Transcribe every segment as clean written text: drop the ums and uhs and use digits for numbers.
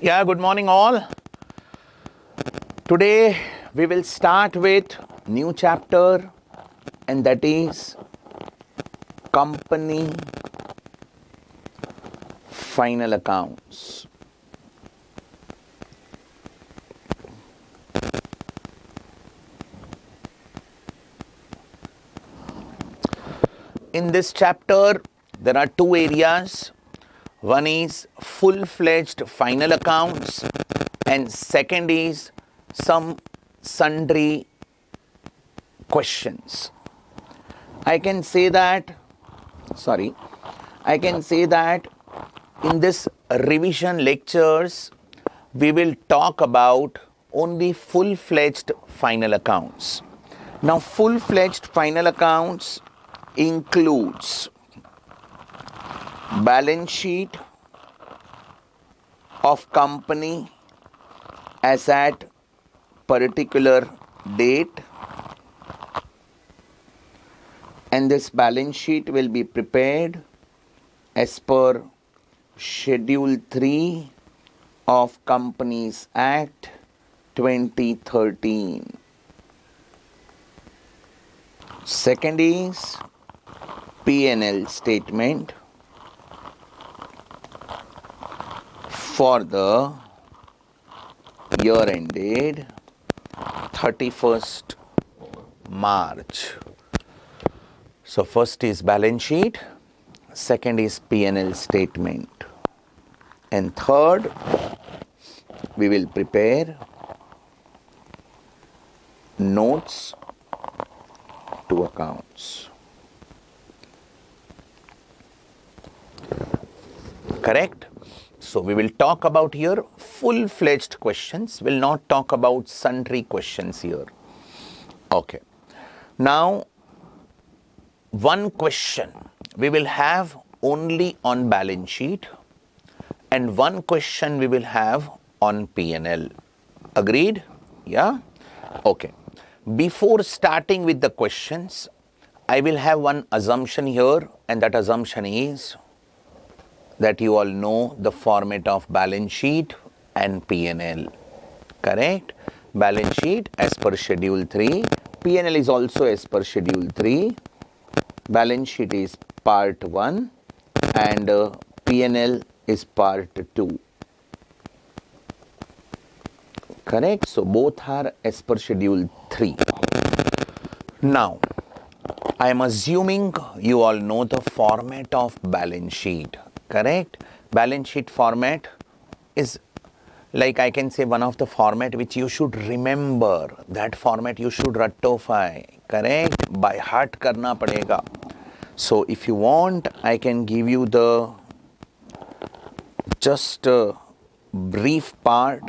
Yeah, good morning all. Today we will start with new chapter and that is company final accounts. In this chapter there are two areas. One is full-fledged final accounts and second is some sundry questions. I can say that in this revision lectures we will talk about only full-fledged final accounts. Now full-fledged final accounts includes balance sheet of company as at particular date, and this balance sheet will be prepared as per Schedule 3 of Companies Act 2013. Second is P&L statement for the year ended 31st March. So first is balance sheet, second is P&L statement, and third we will prepare notes to accounts. Correct? So we will talk about here full-fledged questions, will not talk about sundry questions here. Okay. Now, one question we will have only on balance sheet and one question we will have on P&L. Agreed? Yeah? Okay. Before starting with the questions, I will have one assumption here, and that assumption is that you all know the format of balance sheet and P&L. Correct? Balance sheet as per Schedule 3. P&L is also as per Schedule 3. Balance sheet is part 1 and P&L is part 2. Correct? So both are as per Schedule 3. Now, I am assuming you all know the format of balance sheet. Correct? Balance sheet format is, like I can say, one of the format which you should remember. That format you should ratify. Correct? By heart karna padega. So if you want, I can give you the just brief part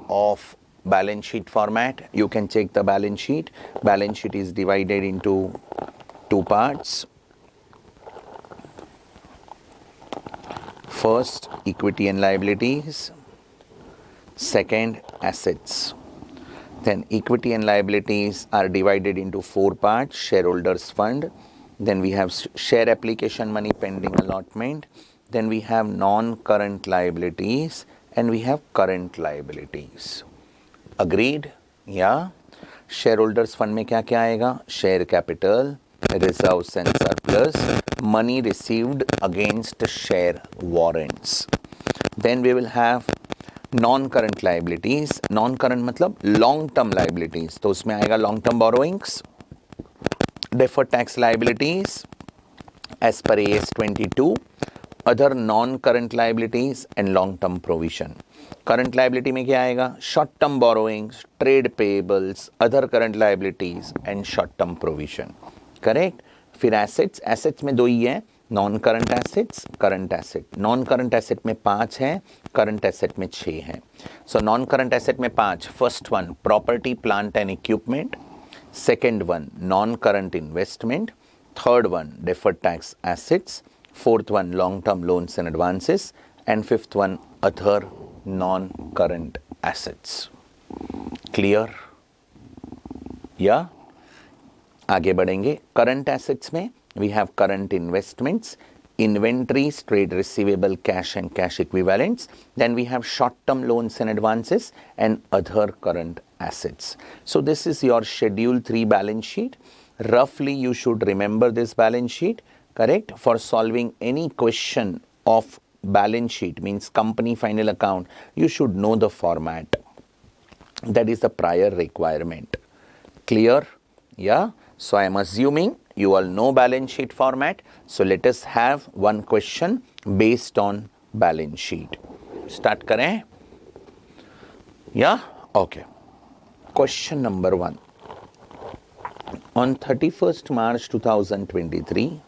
of balance sheet format. You can check the balance sheet. Balance sheet is divided into two parts. First, equity and liabilities. Second, assets. Then equity and liabilities are divided into four parts. Shareholders fund. Then we have share application money pending allotment. Then we have non-current liabilities and we have current liabilities. Agreed? Yeah. Shareholders fund में क्या क्या आएगा? Share capital, reserves and surplus, money received against share warrants. Then we will have non-current liabilities. Non-current मतलब long-term liabilities. तो उसमें आएगा long-term borrowings, deferred tax liabilities as per AS 22, other non-current liabilities and long-term provision. Current liability में क्या आएगा? Short-term borrowings, trade payables, other current liabilities and short-term provision. Correct? फिर assets, assets में दो ही है, non current assets, current asset. Non current asset में 5 है, current asset में 6 है. सो नॉन करंट एसेट में 5. First one property plant and equipment, second one non current investment, third one deferred tax assets, fourth one long term loans and advances, and fifth one other non current assets. Clear? Yeah? आगे बढ़ेंगे. Current assets में we have current investments, inventories, trade receivable, cash and cash equivalents. Then we have short-term loans and advances and other current assets. So this is your Schedule 3 balance sheet. Roughly you should remember this balance sheet, correct? For solving any question of balance sheet, means company final account, you should know the format. That is the prior requirement. Clear? Yeah. So I am assuming you all know balance sheet format. So let us have one question based on balance sheet. Start करें? Yeah? Okay. Question number 1. On 31st March 2023,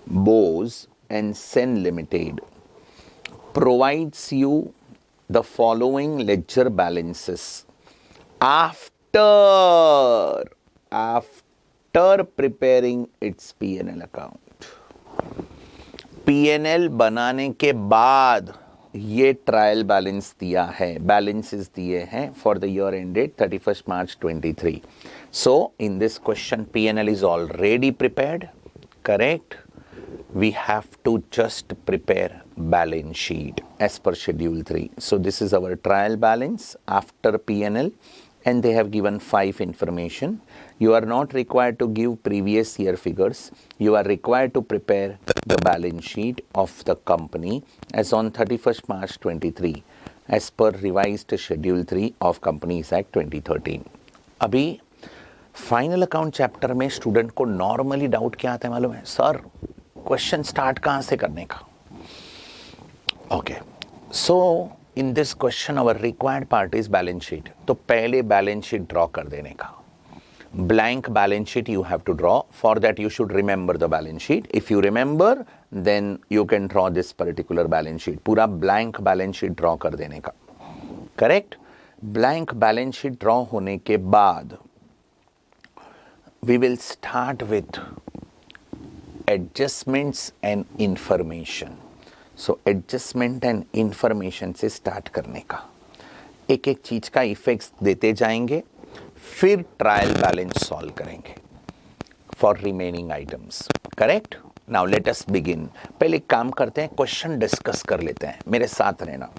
Bose and Sen Limited provides you the following ledger balances after preparing its P&L account. P&L बनाने के बाद ये trial balance दिया है, balances दिए हैं for the year ended 31st March 23. So in this question P&L is already prepared, correct? We have to just prepare balance sheet as per Schedule 3. So this is our trial balance after P&L, and they have given 5 information. You are not required to give previous year figures. You are required to prepare the balance sheet of the company as on 31st March 23 as per revised Schedule 3 of Companies Act 2013. अभी final account chapter में student को normally doubt क्या आता है मालूम है? Sir question start कहाँ से करने का? Okay, so in this question our required part is balance sheet. तो पहले बैलेंस शीट ड्रॉ कर देने का. Blank balance sheet you have to draw. For that you should remember the balance sheet. If you remember, then you can draw this particular balance sheet. पूरा blank balance sheet draw कर देने का. Correct? Blank balance sheet draw होने के बाद we will start with adjustments and information. So adjustment and information से start करने का. एक एक चीज का इफेक्ट्स देते जाएंगे, फिर ट्रायल बैलेंस सॉल्व करेंगे for remaining items. Correct? Now let us begin. पहले काम करते हैं, क्वेश्चन डिस्कस कर लेते हैं. मेरे साथ रहना.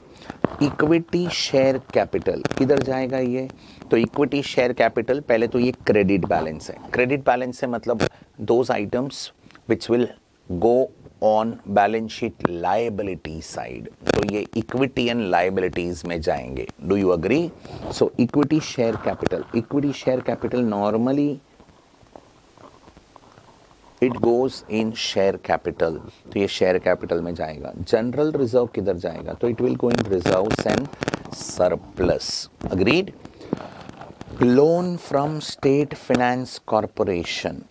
इक्विटी शेयर कैपिटल किधर जाएगा ये? तो इक्विटी शेयर कैपिटल पहले तो ये क्रेडिट बैलेंस है. क्रेडिट बैलेंस है मतलब those items which will go on balance sheet liability side. तो ये इक्विटी एंड लायबिलिटीज में जाएंगे. Do you agree? So equity share capital, equity share capital normally it goes in share capital. तो ये share capital में जाएगा. General reserve किधर जाएगा? तो it will go in reserves and surplus. Agreed? Loan from state finance corporation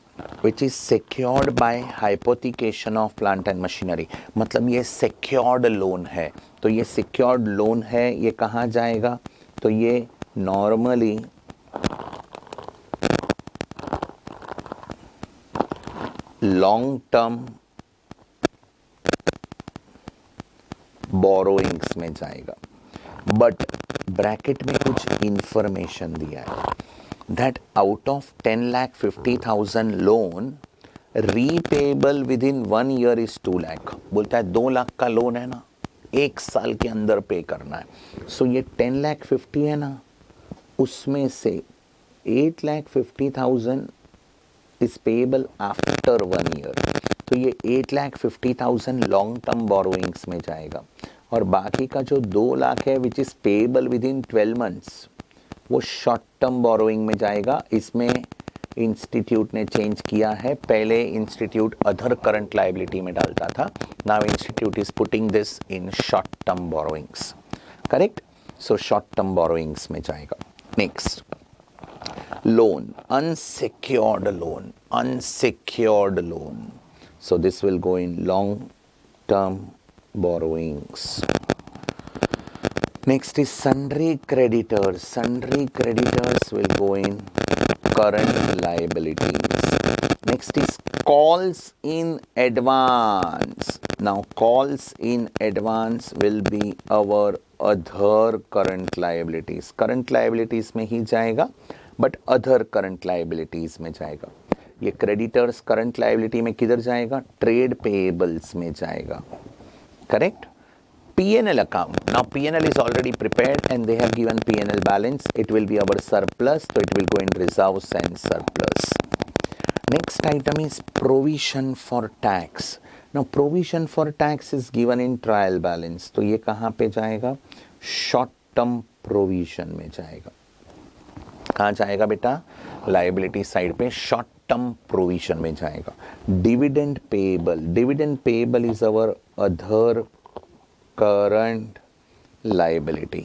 which is secured by hypothecation of plant and machinery. मतलब ये secured loan है. तो ये secured loan है, ये कहाँ जाएगा? तो ये normally long term borrowings में जाएगा. But bracket में कुछ information दिया है that out of 10,50,000 loan repayable within 1 year is 2 lakh. बोलता है 2 लाख का लोन है ना, 1 साल के अंदर पे करना है. सो ये 10,50,000 है ना, उसमें से 8,50,000 is payable after 1 year. तो ये 8,50,000 लॉन्ग टर्म बोरोइंग्स में जाएगा. और बाकी का जो 2 लाख है which is payable with in 12 months, वो शॉर्ट टर्म बोरोइंग में जाएगा. इसमें इंस्टीट्यूट ने चेंज किया है. पहले इंस्टीट्यूट अदर करंट लायबिलिटी में डालता था. Now institute is putting this in short term borrowings. Correct? So short term borrowings में जाएगा. Next, loan, unsecured loan, unsecured loan. So this will go in long term borrowings. Next is sundry creditors. Sundry creditors will go in current liabilities. Next is calls in advance. Now calls in advance will be our other current liabilities. Current liabilities में ही जाएगा but other current liabilities में जाएगा. ये creditors current liability में किधर जाएगा? Trade payables में जाएगा, correct? P&L account. Now P&L is already prepared and they have given P&L balance. It will be our surplus, so it will go in reserves and surplus. Next item is provision for tax. Now provision for tax is given in trial balance. तो ये कहाँ पे जाएगा? Short term provision में जाएगा. कहाँ जाएगा बेटा? लायबिलिटी साइड पे शॉर्ट टर्म प्रोविजन में जाएगा. Dividend payable. Dividend payable is our other current liability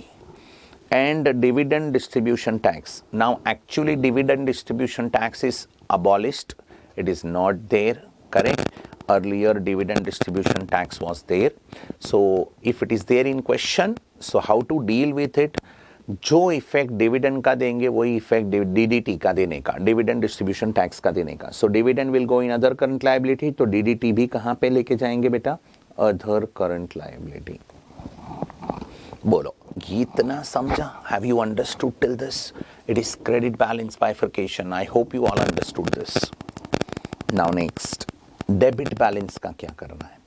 and dividend distribution tax. Now actually dividend distribution tax is abolished, it is not there, correct? Earlier dividend distribution tax was there, so if it is there in question, so how to deal with it? जो effect dividend का देंगे वही effect DDT का देने का, dividend distribution tax का देने का. So dividend will go in other current liability, तो डीडीटी भी कहाँ पे लेके जाएंगे बेटा? Other current liability. बोलो इतना समझा? Have you understood till this? It is credit balance bifurcation. I hope you all understood this. Now next, debit balance का क्या करना है?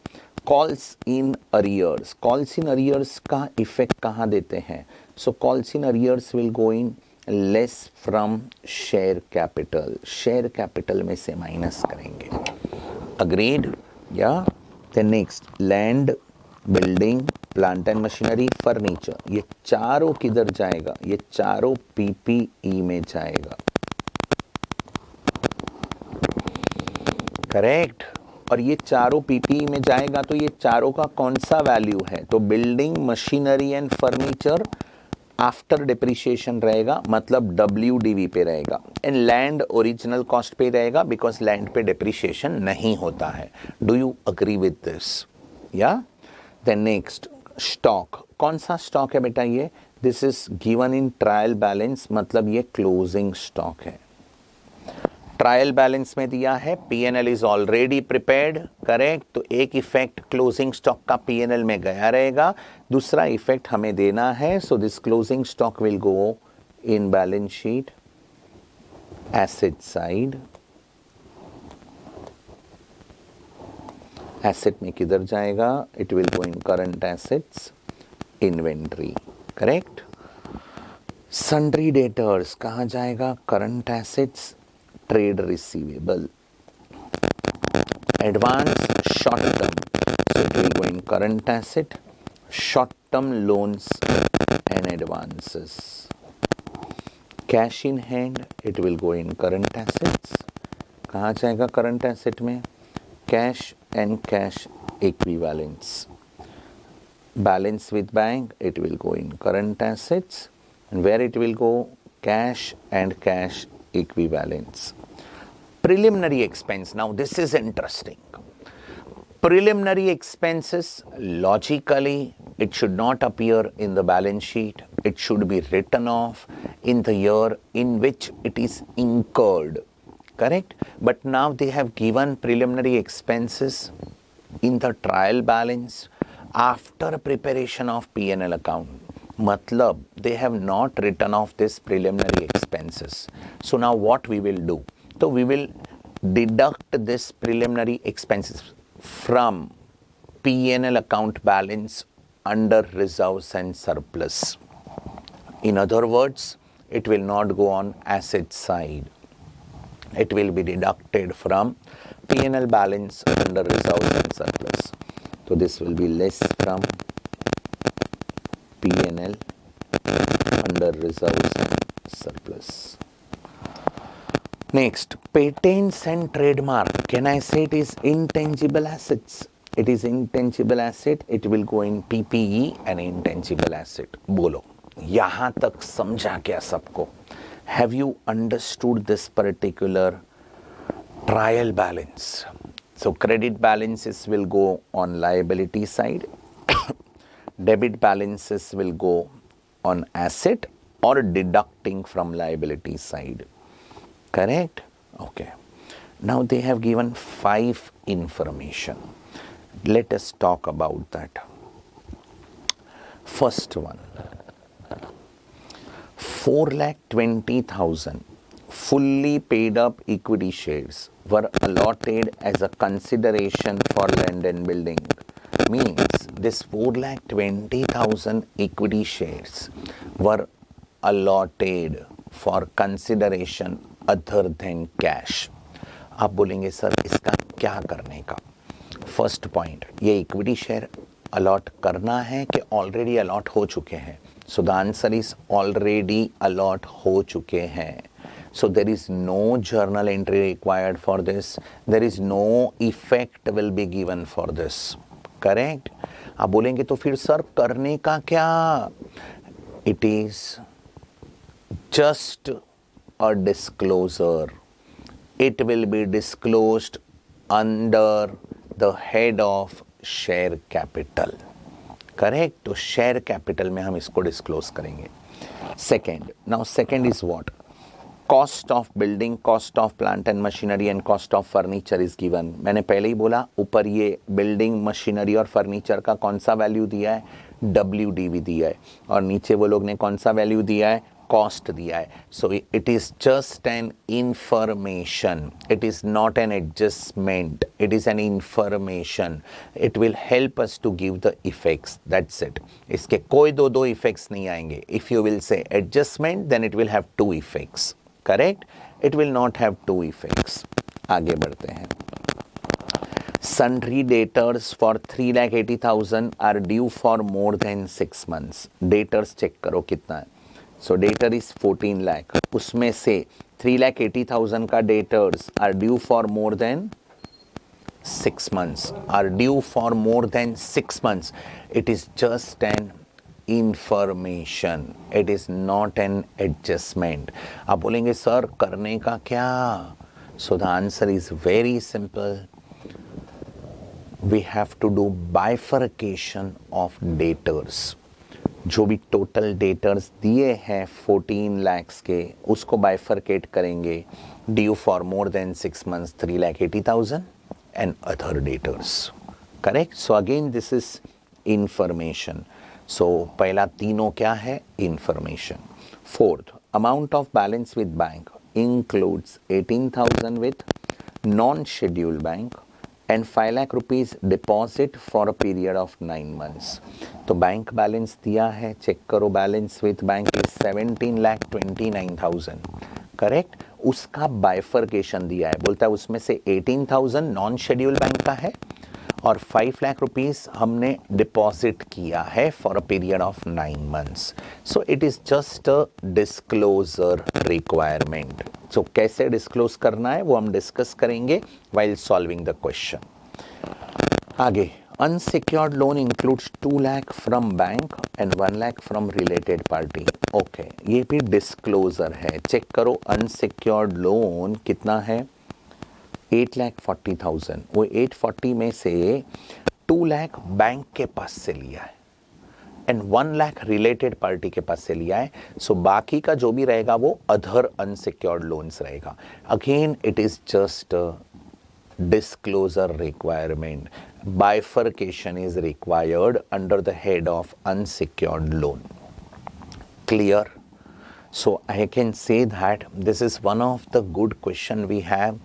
Calls in arrears. Calls in arrears का इफेक्ट कहाँ देते हैं? So calls in arrears will go in less from share capital. Share capital में से माइनस करेंगे. अग्रीड? या then next, land, building, plant and machinery, furniture, ये चारों किधर जाएगा? ये चारों पीपीई में जाएगा, करेक्ट? और ये चारों पीपीई में जाएगा तो ये चारों का कौन सा वैल्यू है? तो building, machinery and furniture after depreciation रहेगा, मतलब WDV पे रहेगा. एंड लैंड ओरिजिनल कॉस्ट पे रहेगा बिकॉज लैंड पे डिप्रिशिएशन नहीं होता है. Do you agree with this? या देन नेक्स्ट, स्टॉक. कौन सा स्टॉक है बेटा ये? This is given in trial balance, मतलब ये क्लोजिंग स्टॉक है. ट्रायल बैलेंस में दिया है P&L is already prepared, correct? तो एक इफेक्ट क्लोजिंग स्टॉक का P&L में गया रहेगा, दूसरा इफेक्ट हमें देना है. So this closing stock will go in balance sheet asset side. Asset में किधर जाएगा? It will go in current assets, inventory, correct? Sundry debtors कहाँ जाएगा? Current assets, trade receivable. Advance, short term, so it will go in current asset, short term loans and advances. Cash in hand, it will go in current assets. कहाँ जाएगा current asset में? Cash and cash equivalents. Balance with bank, it will go in current assets. And where it will go? Cash and cash equivalents. Preliminary expense. Now this is interesting. Preliminary expenses, logically, it should not appear in the balance sheet. It should be written off in the year in which it is incurred. Correct? But now they have given preliminary expenses in the trial balance after preparation of P&L account. Matlab, they have not written off this preliminary expenses. So now what we will do? So we will deduct this preliminary expenses from P&L account balance under reserves and surplus. In other words, it will not go on asset side. It will be deducted from P&L balance under reserves and surplus. So this will be less from P&L under reserves and surplus. Next, patents and trademark. Can I say it is intangible assets? It is intangible asset. It will go in PPE and intangible asset. बोलो, यहाँ तक समझा क्या सबको? Have you understood this particular trial balance? So credit balances will go on liability side. Debit balances will go on asset or deducting from liability side. Correct? Okay. Now they have given 5 information. Let us talk about that. First one, 4,20,000. fully paid up equity shares were allotted as a consideration for land and building. Means this 4,20,000 equity shares were allotted for consideration other than cash. आप बोलेंगे sir इसका क्या करने का? First point, ये equity share allot करना है कि ऑलरेडी अलॉट हो चुके हैं? So the answer is already allot हो चुके हैं. So there is no journal entry required for this. There is no effect will be given for this. Correct? आप बोलेंगे तो फिर सर करने का क्या? It is just a disclosure. It will be disclosed under the head of share capital. Correct? तो share capital में हम इसको disclose करेंगे. Second, now second is what? Cost of building, cost of plant and machinery and cost of furniture is given. मैंने पहले ही बोला ऊपर ये building, machinery और furniture का कौन सा वैल्यू दिया है? WDV दिया है. और नीचे वो लोग ने कौन सा वैल्यू दिया है? कॉस्ट दिया है. So it is just an information. It is not an adjustment. It is an information. It will help us to give the effects. That's it. इसके कोई दो इफेक्ट्स नहीं आएंगे. If you will say adjustment then it will have two effects. Correct? It will not have two effects. आगे बढ़ते हैं. Sundry debtors for 3,80,000 are due for more than 6 months. Debtors check करो कितना है. So debtor is 14 lakh. उसमें से 3,80,000 का debtors are due for more than 6 months. Are due for more than 6 months. It is just an information. It is not an adjustment. आप बोलेंगे sir करने का क्या? So the answer is very simple. We have to do bifurcation of debtors. जो भी total debtors दिए हैं 14 lakhs के उसको बाइफरकेट करेंगे. Due for more than 6 months 3,80,000 and other debtors. Correct? So again this is information. सो पहला तीनों क्या है? Information. Fourth, amount of balance with bank includes 18,000 with non scheduled bank and 5 lakh rupees deposit for a period of 9 months. तो bank balance दिया है, check करो. Balance with bank is 17,29,000. Correct? उसका बाइफरकेशन दिया है. बोलता है उसमें से 18,000 नॉन शेड्यूल बैंक का है और 5 लाख रुपीस हमने डिपॉजिट किया है for a period of 9 months. So it is just a disclosure requirement. So कैसे डिस्क्लोज करना है वो हम डिस्कस करेंगे while solving the question. आगे, unsecured loan includes 2 lakh from bank and 1 lakh from related party. Okay, ये भी disclosure है. चेक करो unsecured loan कितना है? 8,40,000. वो 840 में से 2 लाख बैंक के पास से लिया है एंड 1 लाख रिलेटेड पार्टी के पास से लिया है. सो बाकी का जो भी रहेगा वो अदर अनसिक्योर्ड लोन्स रहेगा. Again it is just disclosure requirement. Bifurcation is required under the head of unsecured loan. Clear? So I can say that this is one of the good question we have.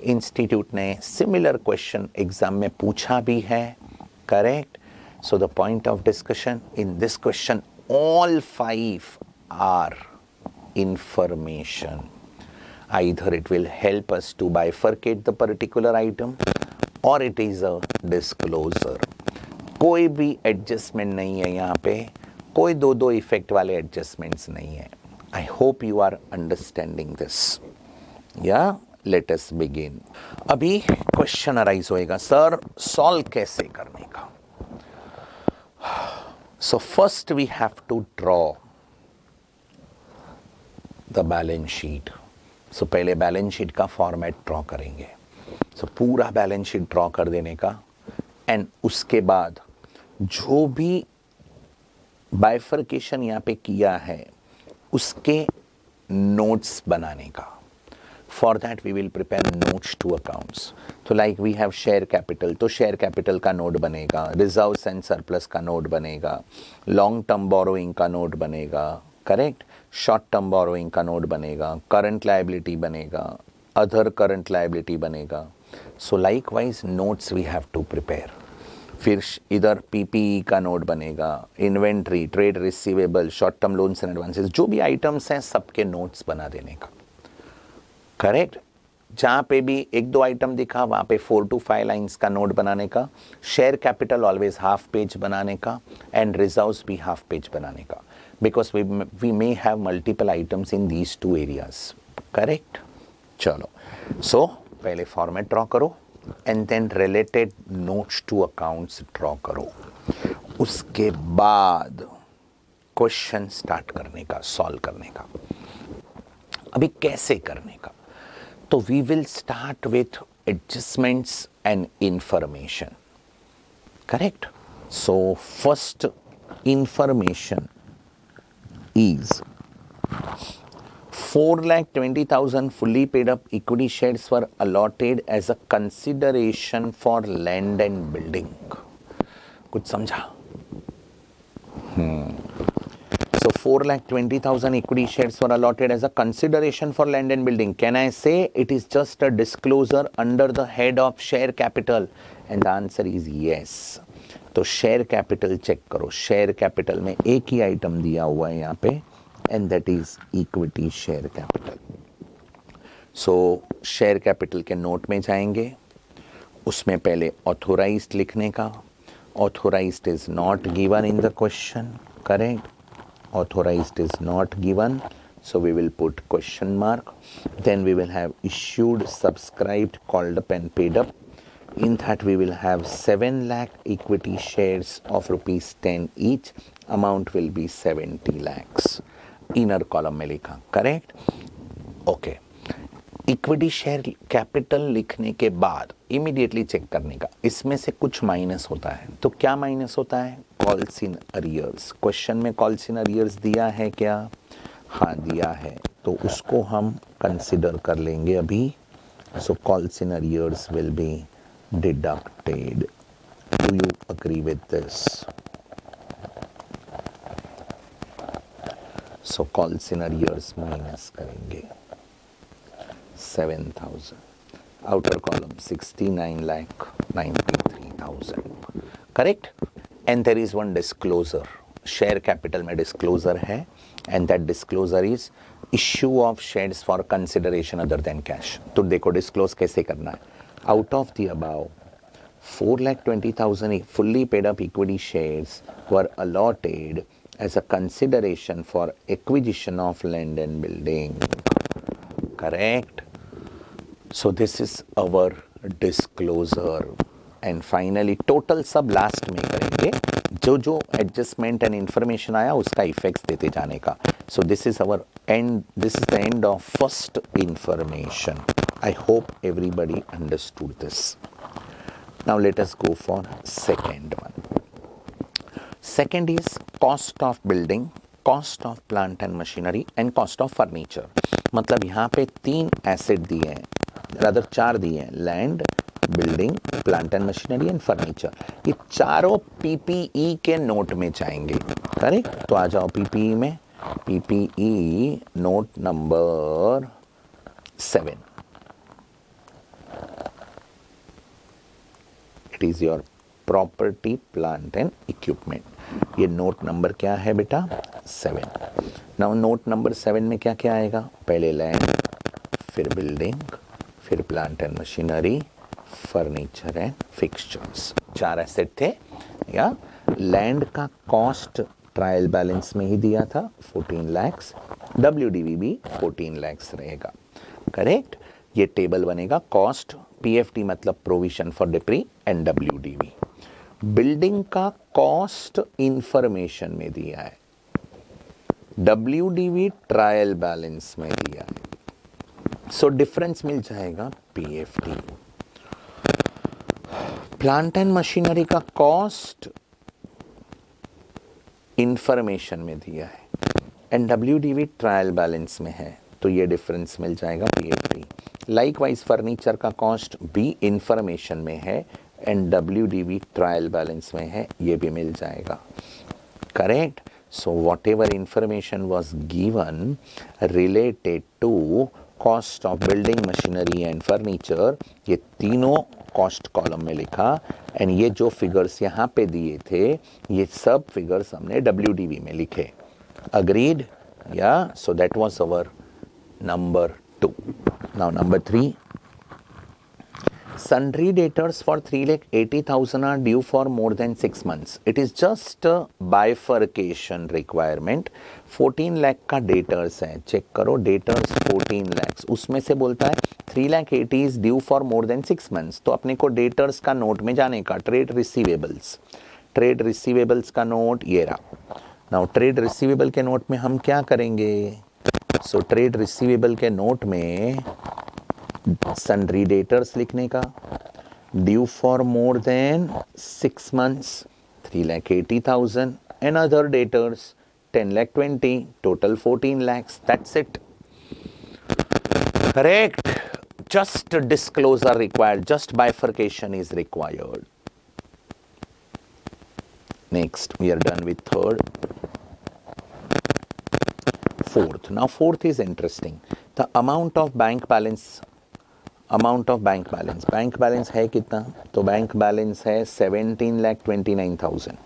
Institute ने similar question exam में पूछा भी है. Correct? So the point of discussion in this question, all 5 are information. Either it will help us to bifurcate the particular item or it is a disclosure. कोई भी adjustment नहीं है यहाँ पे. कोई दो इफेक्ट वाले adjustments नहीं है. I hope you are understanding this. Yeah? Let us begin. अभी question arise होएगा, सर solve कैसे करने का? So first we have to draw the balance sheet. So पहले बैलेंस शीट का फॉर्मेट ड्रॉ करेंगे. So पूरा बैलेंस शीट ड्रॉ कर देने का एंड उसके बाद जो भी बाइफरकेशन यहाँ पे किया है उसके नोट्स बनाने का. For that we will prepare notes to accounts. तो like we have share capital, तो share capital का नोट बनेगा, reserves and surplus का नोट बनेगा, long term borrowing का नोट बनेगा. करेक्ट? शॉर्ट टर्म बोरोइंग का नोट बनेगा, करंट लायबिलिटी बनेगा, अदर करंट लायबिलिटी बनेगा. So likewise notes we have to prepare. फिर इधर पीपीई का नोट बनेगा, inventory, trade receivable, short term loans and advances, जो भी आइटम्स हैं सबके नोट्स बना देने का. करेक्ट. जहाँ पे भी एक दो आइटम दिखा वहाँ पे 4 to 5 लाइन्स का नोट बनाने का. Share capital always half page बनाने का एंड रिजर्व्स भी हाफ पेज बनाने का, because we may have multiple items in these 2 areas. Correct. चलो, सो पहले फॉर्मेट ड्रॉ करो and then related notes to accounts draw करो. उसके बाद क्वेश्चन स्टार्ट करने का, सॉल्व करने का. अभी कैसे करने का? तो we will start with adjustments and information. Correct. So first information is 4,20,000 fully paid up equity shares were allotted as a consideration for land and building. कुछ समझा? So 4,20,000 equity shares were allotted as a consideration for land and building. Can I say it is just a disclosure under the head of share capital? And the answer is yes. तो share capital check करो. Share capital में एक ही item दिया हुआ है यहाँ पे, and that is equity share capital. So share capital के नोट में जाएंगे. उसमें पहले ऑथोराइज्ड लिखने का. Authorised is not given in the question. Correct. Authorised is not given, so we will put question mark. Then we will have issued, subscribed, called up and paid up. In that we will have 7 lakh equity shares of rupees 10 each. Amount will be 70 lakhs. Inner column में लिखा. Correct? Okay. Equity share capital लिखने के बाद immediately check करने का, इसमें से कुछ माइनस होता है. तो क्या माइनस होता है? Calls in arrears. क्वेश्चन में कॉल्स इन अरियर्स दिया है क्या? हाँ दिया है, तो उसको हम कंसिडर कर लेंगे अभी. So calls in arrears will be deducted. Do you agree with this? So calls in arrears minus करेंगे 7,000. Outer column 69,93,000. Correct? And there is one disclosure. Share capital में disclosure है, and that disclosure is issue of shares for consideration other than cash. तो देखो disclose कैसे करना है. Out of the above, 4,20,000 fully paid up equity shares were allotted as a consideration for acquisition of land and building. Correct? So this is our disclosure. And finally, total सब last में करेंगे. जो जो adjustment and information आया उसका effects देते जाने का. So this is our end. This is the end of first information. I hope everybody understood this. Now let us go for second one. Second is cost of building, cost of plant and machinery and cost of furniture. मतलब यहाँ पे 3 asset दिए हैं, rather 4 दिए हैं. Land, building, plant and machinery and furniture. ये चारों PPE के नोट में जाएंगे. करेक्ट. तो आ जाओ पीपीई में. PPE note number 7. It is your property, plant and equipment. ये नोट नंबर क्या है बेटा? 7. नाउ नोट नंबर 7 में क्या क्या आएगा? पहले लैंड, फिर बिल्डिंग, फिर plant and machinery, furniture and fixtures. 4 asset थे. या लैंड का कॉस्ट ट्रायल बैलेंस में ही दिया था 14 lakhs. WDV भी 14 lakhs रहेगा. करेक्ट. ये टेबल बनेगा. कॉस्ट PFT मतलब provision for depri and WDV. Building का कॉस्ट इंफॉर्मेशन में दिया है. WDV ट्रायल बैलेंस में दिया है. सो डिफरेंस मिल जाएगा PFT. प्लांट एंड मशीनरी का कॉस्ट इंफॉर्मेशन में दिया है एंड WDV ट्रायल बैलेंस में है, तो ये डिफरेंस मिल जाएगा PFT. लाइकवाइज फर्नीचर का कॉस्ट भी इंफॉर्मेशन में है एंड WDV ट्रायल बैलेंस में है, ये भी मिल जाएगा. Correct. So whatever information was given related to cost of building machinery and furniture, ये तीनों कॉस्ट कॉलम में लिखा, एंड ये जो फिगर्स यहाँ पे दिए थे ये सब फिगर्स हमने WDV में लिखे. Agreed? Yeah, so that was our number 2. Now number 3. Sundry debtors for 3,80,000 are due for more than 6 months. It is just a bifurcation requirement. 14 lakh का डेटर्स है, चेक करो डेटर्स 14 lakhs, उसमें से बोलता है 3,80,000 is due for more than 6 months. तो अपने को डेटर्स का नोट में जाने का, ट्रेड रिसीवेबल्स का नोट ये रहा. नाउ ट्रेड रिसीवेबल के नोट में हम क्या करेंगे? सो ट्रेड रिसीवेबल के नोट में सन्ड्री डेटर्स लिखने का, due for more than 6 months 3,80,000, and other debtors 10,20,000, total 14 lakhs. That's it. Correct. Just disclosure required, just bifurcation is required. Next, we are done with third. Fourth. Now fourth is interesting. The amount of bank balance. Bank balance है कितना? तो bank balance है 17,29,000.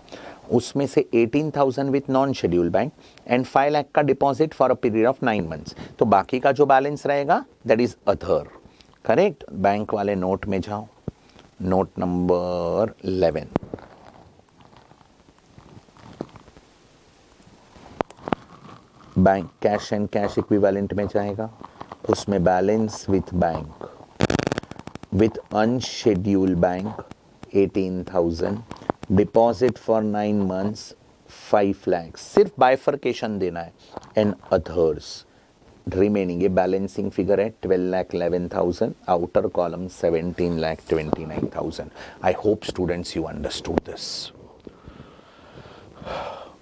उसमें से 18,000 with non schedule bank and 5 lakh का deposit for a period of 9 months. तो बाकी का जो बैलेंस रहेगा that is other. Correct. Bank वाले नोट में जाओ, note number 11. Bank cash and cash equivalent में जाएगा, उसमें balance with bank with unscheduled bank 18,000, deposit for 9 months 5 lakhs. सिर्फ बाइफर्केशन देना है. एंड अदर्स रिमेनिंग ये बैलेंसिंग फिगर है 12,11,000, outer column 17,29,000. I hope students you understood this.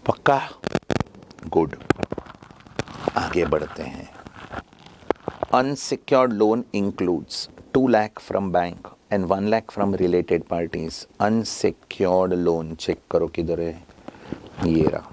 पक्का? Good. आगे बढ़ते हैं. Unsecured loan includes 2 lakh from bank and 1 lakh from related parties. Unsecured loan check करो किधर है, ये रहा.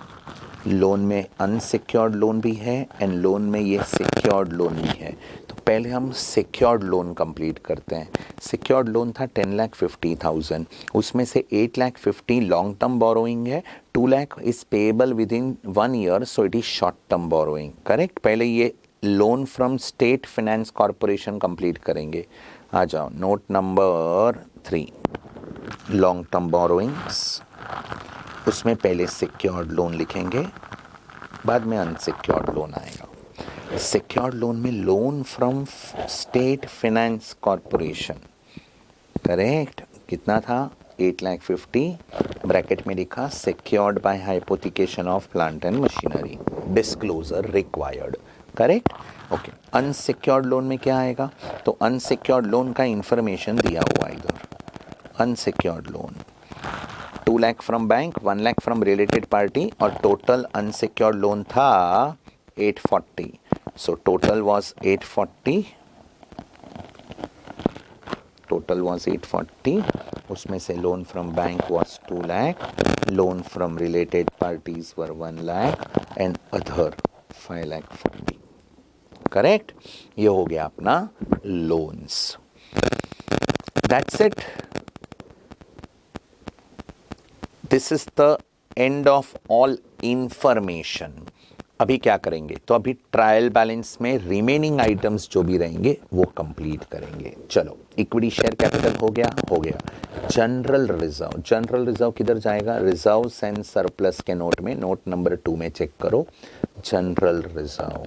लोन में अनसिक्योर्ड लोन भी है एंड लोन में ये सिक्योर्ड लोन भी है. तो पहले हम सिक्योर्ड लोन कंप्लीट करते हैं. सिक्योर्ड लोन था 10,50,000, उसमें से 8,50,000 लॉन्ग टर्म बोरोइंग है, 2 lakh is payable with in 1 year, so it is short term borrowing. Correct. पहले ये loan from state finance corporation complete करेंगे. आ जाओ, note number 3, long term borrowings. उसमें पहले सिक्योर्ड लोन लिखेंगे, बाद में अनसिक्योर्ड लोन आएगा. सिक्योर्ड लोन में loan from state finance corporation. Correct. कितना था? 8,50,000. ब्रैकेट में लिखा secured by hypothecation of plant and machinery, disclosure required. Correct. Okay. Unsecured loan में क्या आएगा? तो अनसिक्योर्ड लोन का इंफॉर्मेशन दिया हुआ है इधर. Unsecured loan 2 lakh from bank, 1 lakh from related party, और टोटल अनसिक्योर्ड लोन था 840. So total was 840. उसमें से loan from bank was 2 lakh, loan from related parties were 1 lakh and other 5,40,000. Correct. ये हो गया अपना loans. That's it. This is the end of all information. अभी क्या करेंगे? तो अभी ट्रायल बैलेंस में रिमेनिंग आइटम्स जो भी रहेंगे वो कंप्लीट करेंगे. चलो, इक्विटी शेयर कैपिटल हो गया. जनरल रिजर्व किधर जाएगा? रिजर्व्स एंड सरप्लस के नोट में, नोट नंबर 2 में चेक करो. General reserve.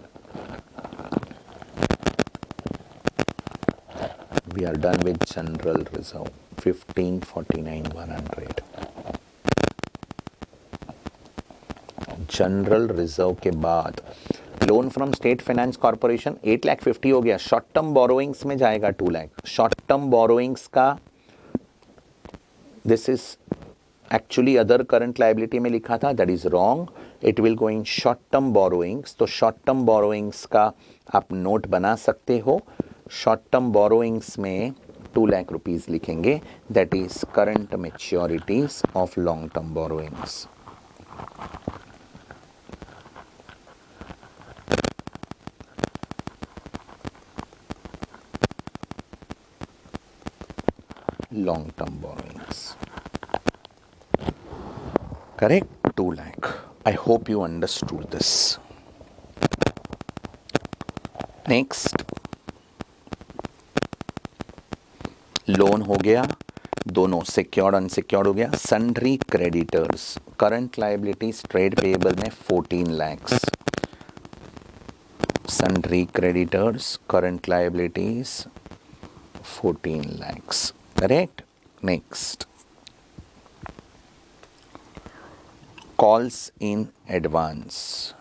We are done with general reserve. 1549,100. General reserve के बाद loan from state finance corporation 8,50,000 हो गया. शॉर्ट टर्म बोरोइंग्स में जाएगा 2 lakh. शॉर्ट टर्म बोरोइंग्स का this is actually other current liability में लिखा था, that is wrong. It will go in short term borrowings. तो शॉर्ट टर्म बोरोइंग्स का आप नोट बना सकते हो. शॉर्ट टर्म बोरोइंग्स में 2 lakh रुपीज लिखेंगे, that is current मैच्योरिटीज of long term borrowings. long term borrowings. Correct? 2 lakh. I hope you understood this. Next, loan हो गया, दोनों सिक्योर्ड अनसिक्योर्ड हो गया. Sundry creditors, current liabilities trade payable में 14 lakhs. Sundry creditors, current liabilities 14 lakhs. Correct? Next, calls in advance.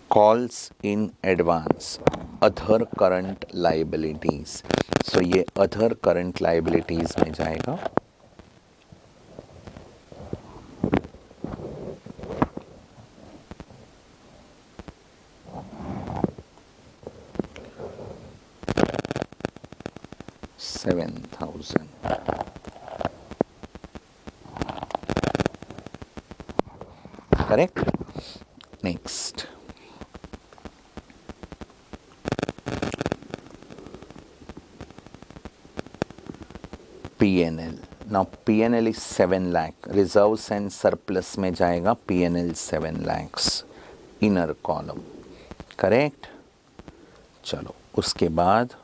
Calls in advance, other current liabilities. So ये other current liabilities में जाएगा. $7,000. Correct? Next, P&L. Now P&L is 7 lakh. Reserves and surplus में जाएगा P&L 7 lakhs. Inner column. Correct? चलो उसके बाद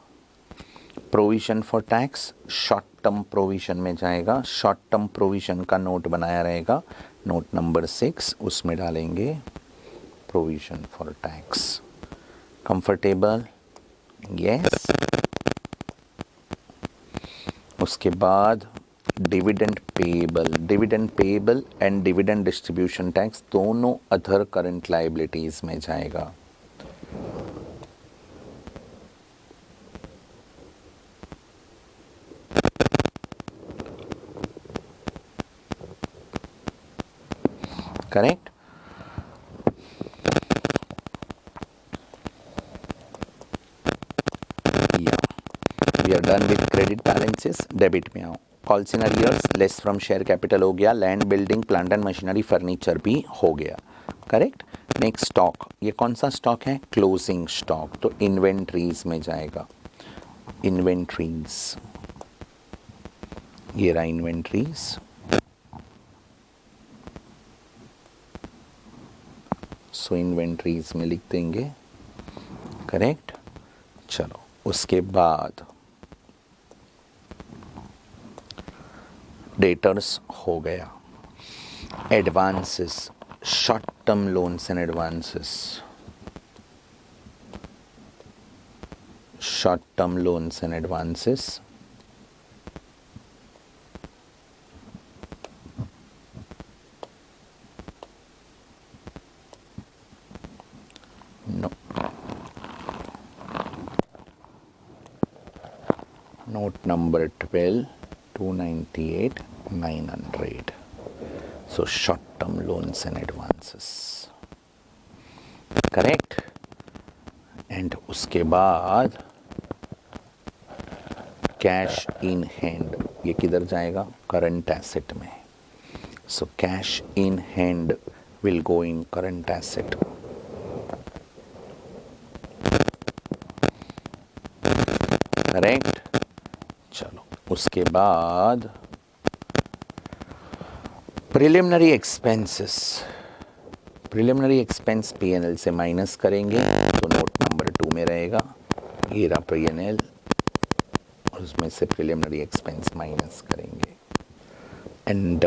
provision for tax short term provision में जाएगा. शॉर्ट टर्म प्रोविजन का नोट बनाया रहेगा, नोट नंबर 6, उसमें डालेंगे provision for tax. Comfortable? Yes. उसके बाद dividend payable and dividend distribution tax दोनों अदर करंट लाइबिलिटीज में जाएगा. Correct? Yeah. We are done with credit balances. Debit में आओ. Calls in arrears, less from share capital हो गया. Land, building, plant and machinery, furniture भी हो गया. Correct? Next stock. ये कौन सा स्टॉक है? Closing stock. तो inventories में जाएगा. Inventories. ये रहा inventories. सो इन्वेंट्रीज में लिख देंगे. करेक्ट? चलो उसके बाद डेटर्स हो गया. Advances, short term loans and advances. Short term loans and advances. Note number 12, 298, 900. So short-term loans and advances. Correct? And उसके बाद कैश इन हैंड, ये किधर जाएगा? करंट एसेट में. So cash in hand will go in current asset. Correct? चलो उसके बाद preliminary expenses. Preliminary expense P&L से माइनस करेंगे तो नोट नंबर 2 में रहेगा. ये रहा P&L और उसमें से प्रिलिमिनरी एक्सपेंस माइनस करेंगे. And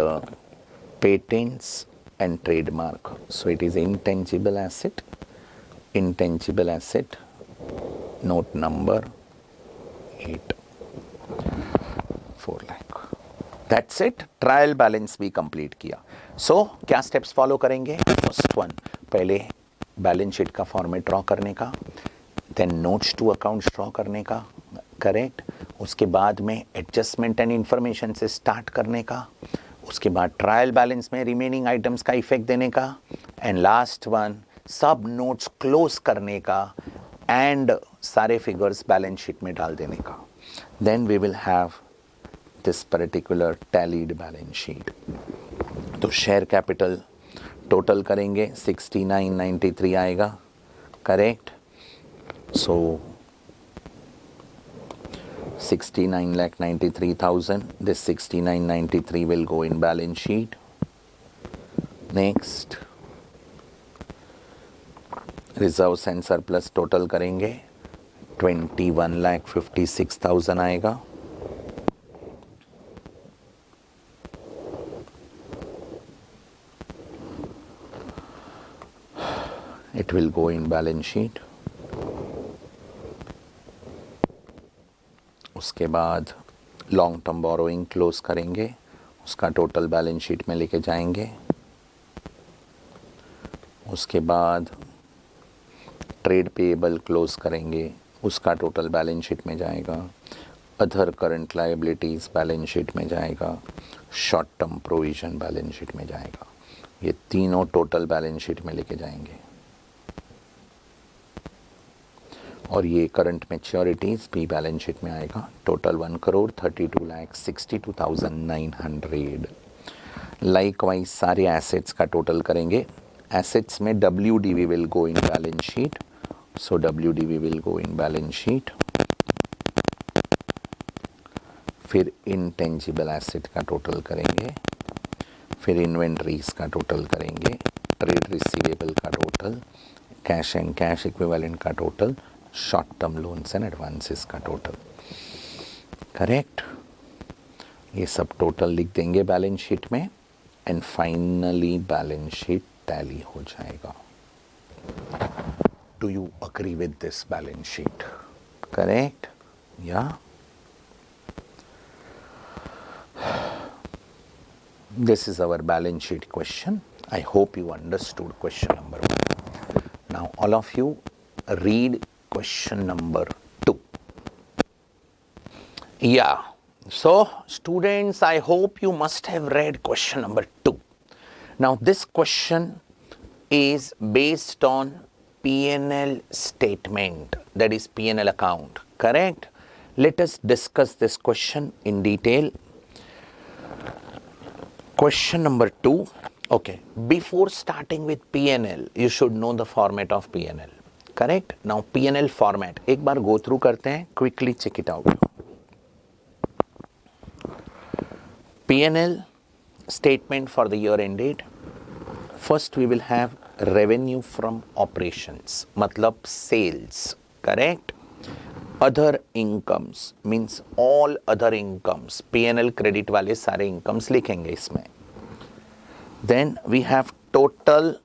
patents and trademark, so it is intangible asset. Intangible asset note number 8, 4 lakh. That's it. Trial balance भी कंप्लीट किया. सो क्या स्टेप्स फॉलो करेंगे? फर्स्ट वन, पहले बैलेंस शीट का फॉर्मेट ड्रॉ करने का, then notes to accounts draw करने का. करेक्ट? उसके बाद में एडजस्टमेंट एंड इंफॉर्मेशन से स्टार्ट करने का. उसके बाद ट्रायल बैलेंस में रिमेनिंग आइटम्स का इफेक्ट देने का. एंड लास्ट वन, सब नोट्स क्लोज करने का एंड सारे फिगर्स बैलेंस शीट में डाल देने का. Then we will have this particular tallied balance sheet. तो शेयर कैपिटल टोटल करेंगे 6993 आएगा. Correct? So 69,93,000. This 69,93 will go in balance sheet. Next, reserves and surplus total करेंगे 21,56,000 आएगा. It will go in balance sheet. उसके बाद long term borrowing close करेंगे, उसका total balance sheet में लेके जाएंगे. उसके बाद ट्रेड पेएबल क्लोज करेंगे, उसका टोटल बैलेंस शीट में जाएगा. Other current liabilities balance sheet में जाएगा. Short term provision balance sheet में जाएगा. ये तीनों टोटल बैलेंस शीट में लेके जाएंगे. और ये करंट मैच्योरिटीज़ भी बैलेंस शीट में आएगा. टोटल 1,32,62,900. लाइकवाइज सारे एसेट्स का टोटल करेंगे. एसेट्स में WDV will go in balance sheet. So WDV will go in balance sheet. फिर इंटेंजिबल एसेट का टोटल करेंगे. फिर इन्वेंट्रीज का टोटल करेंगे. ट्रेड रिसीवेबल का total, cash and cash equivalent का total, short term loans and advances का total. Correct. ये सब टोटल लिख देंगे बैलेंस शीट में and finally balance sheet tally हो जाएगा. Do you agree with this balance sheet? Correct. या this is our balance sheet question. I hope you understood question number 1. Now all of you read question number 2. Yeah, so students, I hope you must have read question number 2. Now this question is based on P&L statement, that is P&L account. Correct. Let us discuss this question in detail. Question number 2. Okay, before starting with P&L, you should know the format of P&L. Correct. Now P&L format एक बार go through करते हैं. Quickly check it out. P&L statement for the year ended. First we will have revenue from operations, मतलब sales. Correct. Other incomes means all other incomes. P&L credit वाले सारे incomes लिखेंगे इसमें. Then we have total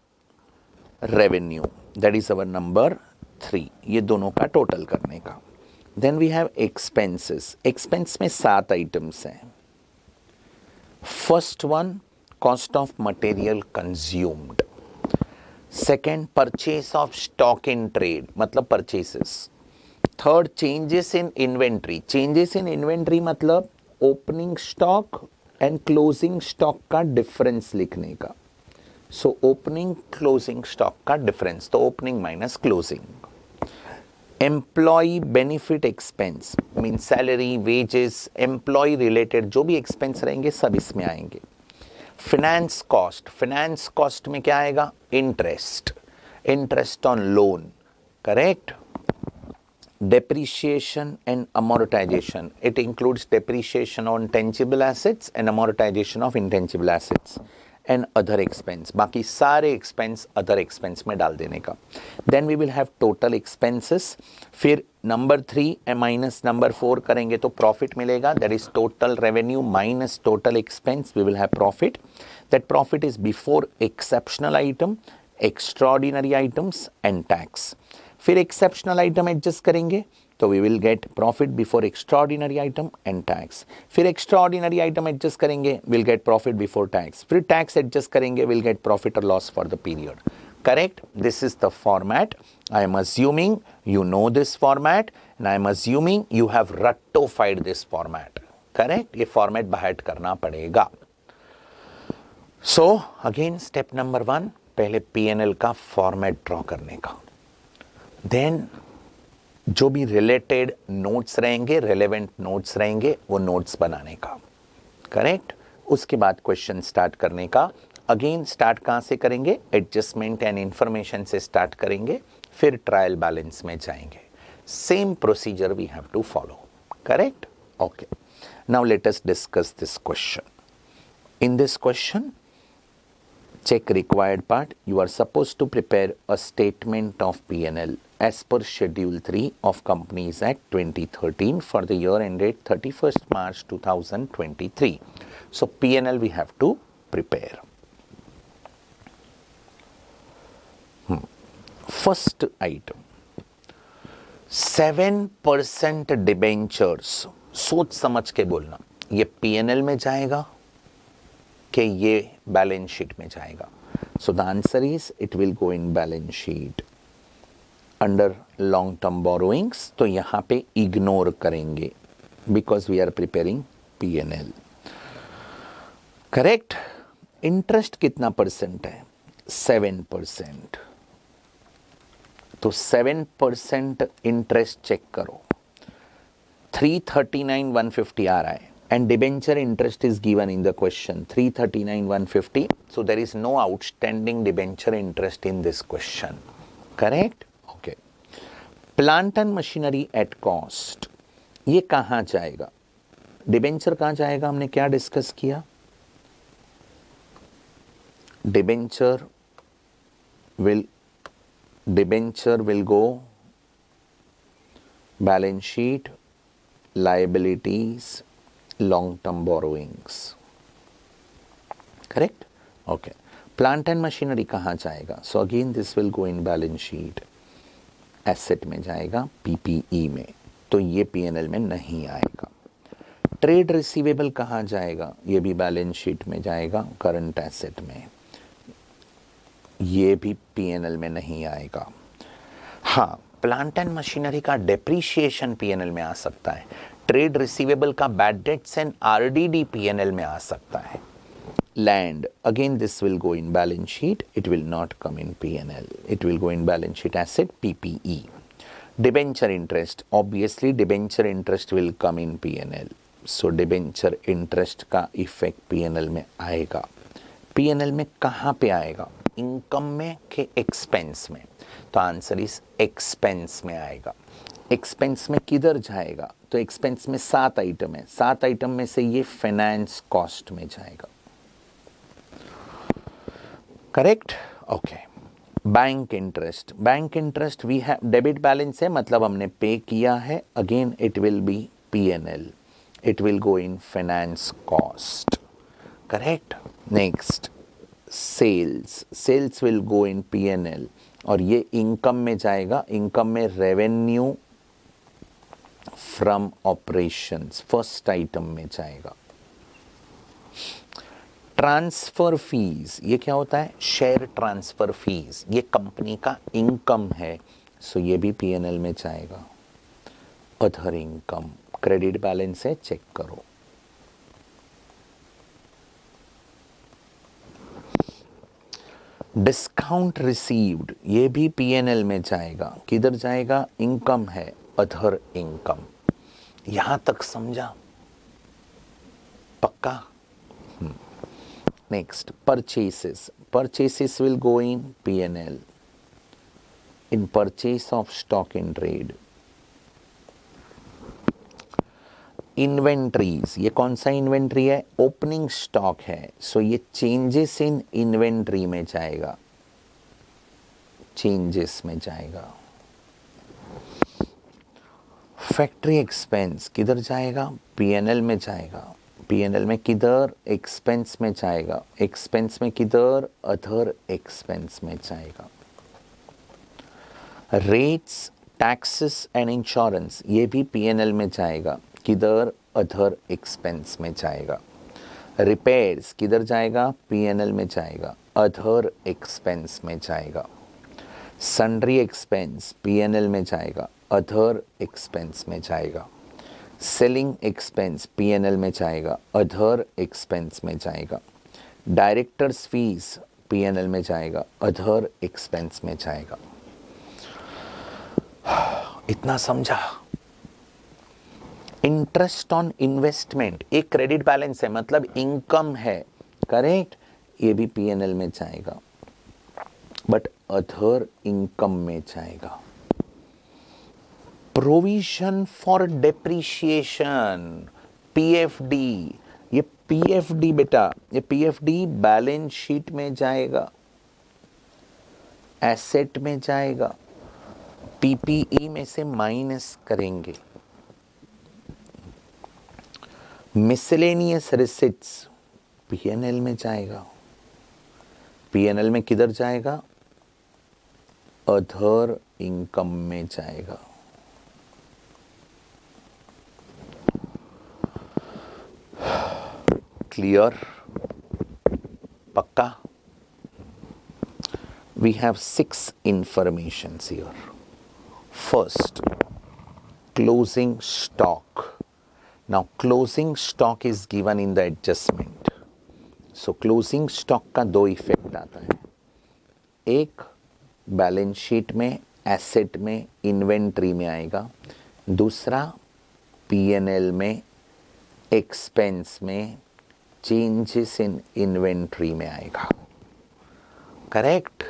revenue, that is our number 3. ये दोनों का total करने का. Then we have expenses. Expense में 7 items हैं. First one, cost of material consumed. Second, purchase of stock in trade, मतलब purchases. Third, changes in inventory. Changes in inventory मतलब opening stock and closing stock का difference लिखने का. So opening closing stock का difference, तो opening minus closing. Employee benefit expense means salary, wages, employee related जो भी expense रहेंगे सब इसमें आएंगे. Finance cost में क्या आएगा? interest on loan. Correct. Depreciation and amortization. It includes depreciation on tangible assets and amortization of intangible assets and other expense. बाकी सारे expense other expense में डाल देने का. Then we will have total expenses. फिर number 3 minus number 4 करेंगे तो profit मिलेगा. That is total revenue minus total expense. We will have profit. That profit is before exceptional item, extraordinary items and tax. फिर exceptional item adjust करेंगे तो we will get profit before extraordinary item and tax. फिर extraordinary item adjust करेंगे, will get profit before tax. फिर tax adjust करेंगे, will get profit और loss for the period. Correct. This is the format. I am assuming you know this format and I am assuming you have rectified this format. Correct. ये format बाहर करना पड़ेगा. So again step number 1, पहले P&L का format draw करने का. Then जो भी related notes रहेंगे, relevant notes रहेंगे, वो notes बनाने का. Correct. उसके बाद question start करने का. Again start कहाँ से करेंगे? Adjustment and information से start करेंगे, फिर ट्रायल बैलेंस में जाएंगे. Same procedure we have to follow. Correct? Okay. Now let us discuss this question. In this question, check required part. You are supposed to prepare a statement of P&L as per Schedule 3 of Companies Act 2013 for the year ended 31st March 2023. So P&L we have to prepare. First item, 7% debentures. सोच समझ के बोलना, ये P&L में जाएगा कि ये balance sheet में जाएगा. So the answer is it will go in balance sheet under long term borrowings. तो यहाँ पे इग्नोर करेंगे because we are preparing P&L. Correct. Interest कितना परसेंट है? 7%. तो 7% इंटरेस्ट चेक करो. 339,150 आ रहा है and debenture interest is given in the question 339,150. So there is no outstanding debenture interest in this question. Correct? Okay. Plant and machinery at cost. ये कहाँ जाएगा? Debenture कहाँ जाएगा? हमने क्या डिस्कस किया? Debenture will go balance sheet, liabilities, long-term borrowings. Correct? Okay. Plant and machinery कहाँ जाएगा? So again this will go in balance sheet. Asset में जाएगा, PPE में. तो ये P&L में नहीं आएगा. ट्रेड रिसीवेबल कहाँ जाएगा? ये भी बैलेंस शीट में जाएगा, करंट एसेट में. ये भी P&L में नहीं आएगा. हाँ, प्लांट एंड मशीनरी का डेप्रीशिएशन P&L में आ सकता है. ट्रेड रिसीवेबल का bad debts and RDD P&L में आ सकता है. Land, again this will go in balance sheet, it will not come in P&L, it will go in balance sheet asset PPE. Debenture interest, obviously debenture interest will come in P&L. So debenture interest का effect P&L में आएगा. P&L में कहाँ पे आएगा? Income में के expense में? तो आंसर इज एक्सपेंस में आएगा. एक्सपेंस में किधर जाएगा? तो एक्सपेंस में 7 आइटम है. 7 आइटम में से ये फाइनेंस कॉस्ट में जाएगा. Correct? Okay. Bank interest, bank interest we have debit balance है, मतलब हमने पे किया है. Again it will be P&L, it will go in finance cost. Correct. Next, sales, sales will go in P&L और ये income में जाएगा. Income में revenue from operations first item में जाएगा. ट्रांसफर फीस, ये क्या होता है? शेयर ट्रांसफर फीस, ये कंपनी का इनकम है, सो ये भी P&L में जाएगा. अदर इनकम, क्रेडिट बैलेंस है, चेक करो. डिस्काउंट रिसीव्ड, ये भी P&L में जाएगा. किधर जाएगा? इनकम है, अदर इनकम. यहां तक समझा? पक्का? Next, purchases. Purchases will go in P&L in purchase of stock in trade. Inventories, ये कौन सा इन्वेंट्री है? ओपनिंग स्टॉक है, सो ये चेंजेस इन इन्वेंट्री में जाएगा. चेंजेस में जाएगा. फैक्ट्री एक्सपेंस किधर जाएगा? P&L में जाएगा. P&L में किधर? एक्सपेंस में जाएगा. एक्सपेंस में किधर? अदर एक्सपेंस में जाएगा. रेट्स, टैक्सेस एंड इंश्योरेंस, ये भी P&L में जाएगा. किधर? अदर एक्सपेंस में जाएगा. रिपेयर्स किधर जाएगा? P&L में जाएगा. अदर एक्सपेंस में जाएगा. सन्ड्री एक्सपेंस P&L में जाएगा. अदर एक्सपेंस में जाएगा. सेलिंग एक्सपेंस P&L में जाएगा. अदर एक्सपेंस में जाएगा. डायरेक्टर्स फीस P&L में जाएगा. अदर एक्सपेंस में जाएगा. इतना समझा? इंटरेस्ट ऑन इन्वेस्टमेंट एक क्रेडिट बैलेंस है, मतलब इनकम है. करेक्ट? ये भी P&L में जाएगा, बट अदर इनकम में जाएगा. प्रोविजन फॉर डेप्रिशिएशन, पीएफडी, ये पीएफडी बेटा, ये पीएफडी बैलेंस शीट में जाएगा, एसेट में जाएगा, पीपीई में से माइनस करेंगे। मिसलेनियस रिसिट्स पीएनएल में जाएगा, पीएनएल में किधर जाएगा? अदर इनकम में जाएगा। क्लियर? पक्का? We have 6 informations here. First, closing stock. Now, closing stock is given in the adjustment. So, closing stock का 2 इफेक्ट आता है। एक बैलेंस शीट में, एसेट में, इन्वेंट्री में आएगा। दूसरा पीएनएल में, एक्सपेंस में, चेंजेस इन इन्वेंट्री में आएगा। करेक्ट?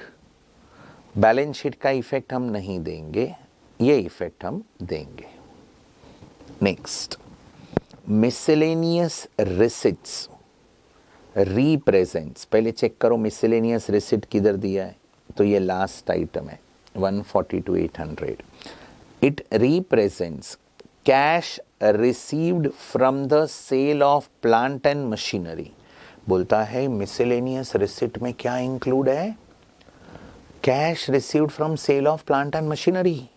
बैलेंस शीट का इफेक्ट हम नहीं देंगे, ये इफेक्ट हम देंगे। Next, miscellaneous receipts represents. पहले चेक करो मिसलेनियस रिसिट किधर दिया है, तो ये लास्ट आइटम है 142,800। It represents cash received from the sale of plant and machinery. बोलता है मिसलेनियस रिसिट में क्या इंक्लूड है? Cash received from sale of plant and machinery.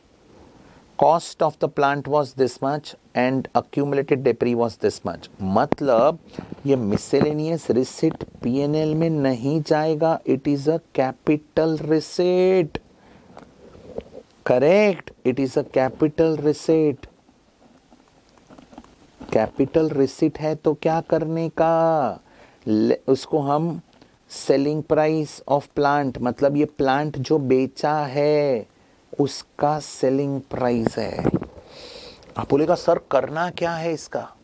Cost of the plant was this much and accumulated डेप्री was this much. मतलब ये miscellaneous receipt PNL में नहीं जाएगा, it is a capital receipt. Correct? It is a capital receipt. Capital receipt है तो क्या करने का? उसको हम सेलिंग प्राइस ऑफ प्लांट, मतलब ये प्लांट जो बेचा है उसका सेलिंग प्राइस है। आप बोलेगा सर करना क्या है इसका?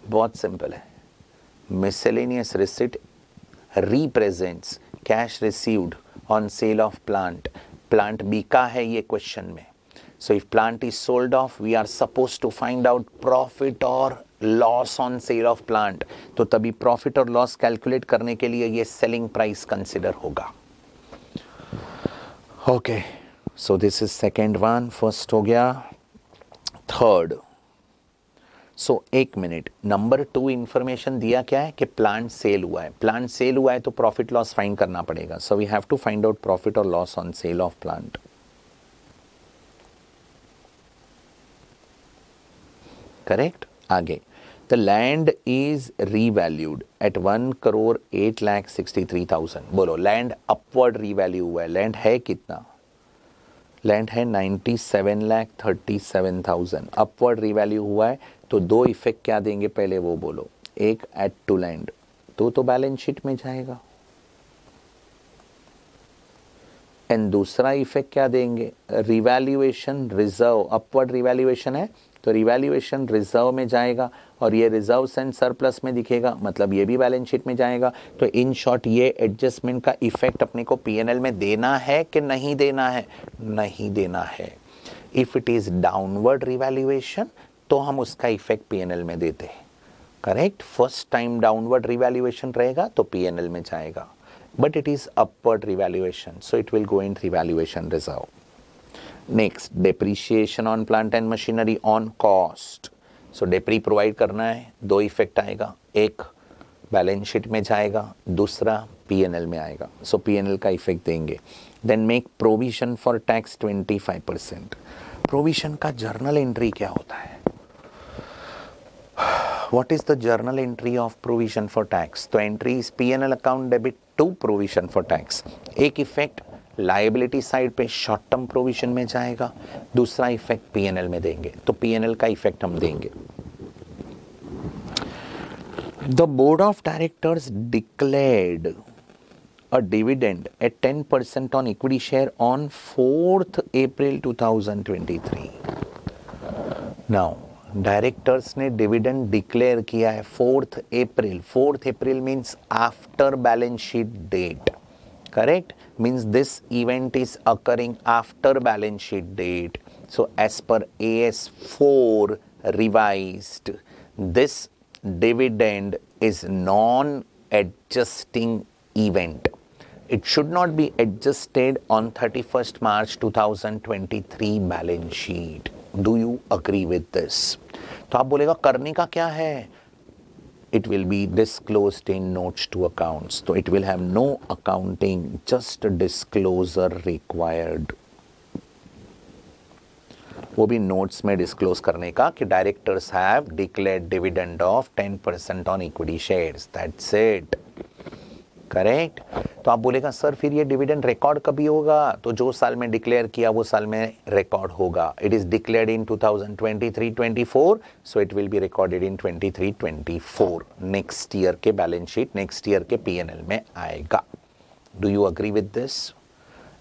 बहुत सिंपल है। Miscellaneous receipt represents cash received on sale of plant. Plant बिका है ये क्वेश्चन में। So if plant is sold off, we are suppose to find out profit और loss on sale of plant. तो तभी प्रॉफिट और loss calculate करने के लिए ये सेलिंग प्राइस कंसिडर होगा। Okay, so this is second one. First हो गया। थर्ड, सो एक मिनट, नंबर 2 इंफॉर्मेशन दिया क्या है कि प्लांट सेल हुआ है। प्लांट सेल हुआ है तो प्रॉफिट लॉस फाइंड करना पड़ेगा। So we have to find out profit और loss on sale of plant. Correct? आगे, the land is revalued at 1,08,63,000। बोलो, लैंड अपवर्ड रीवैल्यू हुआ है। लैंड है कितना? लैंड है 97,37,000। अपवर्ड रीवैल्यू हुआ है तो 2 इफेक्ट क्या देंगे पहले वो बोलो। एक एड टू लैंड तो बैलेंस शीट में जाएगा, एंड दूसरा इफेक्ट क्या देंगे? Revaluation reserve. अपवर्ड रिवैल्यूएशन है तो रिवैल्यूएशन रिजर्व में जाएगा, और ये रिजर्व्स एंड सरप्लस में दिखेगा, मतलब ये भी बैलेंस शीट में जाएगा। तो इन शॉर्ट ये एडजस्टमेंट का इफेक्ट अपने को पीएनएल में देना है कि नहीं देना है? नहीं देना है। If it is downward revaluation तो हम उसका इफेक्ट पीएनएल में देते हैं। Correct? First time downward revaluation रहेगा तो पीएनएल में जाएगा, but it is upward revaluation so it will go in revaluation reserve. Next, depreciation on plant and machinery on cost. So depre provide करना है, 2 effect आएगा। एक बैलेंस शीट में जाएगा, दूसरा पीएनएल में आएगा। सो पीएनएल का इफेक्ट देंगे। Then make provision for tax 25%। Provision का जर्नल एंट्री क्या होता है? What is the journal entry of provision for tax? तो entry is PNL account debit to provision for tax. एक इफेक्ट लायबिलिटी साइड पे short term provision में जाएगा, दूसरा इफेक्ट पीएनएल में देंगे। तो पीएनएल का इफेक्ट हम देंगे। The board of directors declared a dividend at 10% on equity share on 4th April 2023. Now, directors ने डिविडेंड डिक्लेयर किया है 4th April. 4th April means after balance sheet date. Correct? means this event is occurring after balance sheet date. So as per AS4 revised, this dividend is non-adjusting event. It should not be adjusted on 31st March 2023 balance sheet. Do you agree with this? तो आप बोलेगा करने का क्या है? It will be disclosed in notes to accounts. So it will have no accounting, just disclosure required. वो भी notes में डिस्क्लोज करने का कि directors have declared dividend of 10% on equity shares. That's it. Correct. तो आप बोलेगा सर फिर ये डिविडेंड रिकॉर्ड कभी होगा? तो जो साल में डिक्लेयर किया वो साल में रिकॉर्ड होगा. It is declared in 2023-24, so it will be recorded in 23-24. Next year के बैलेंस शीट, नेक्स्ट ईयर के पीएनएल में आएगा. Do you agree with this?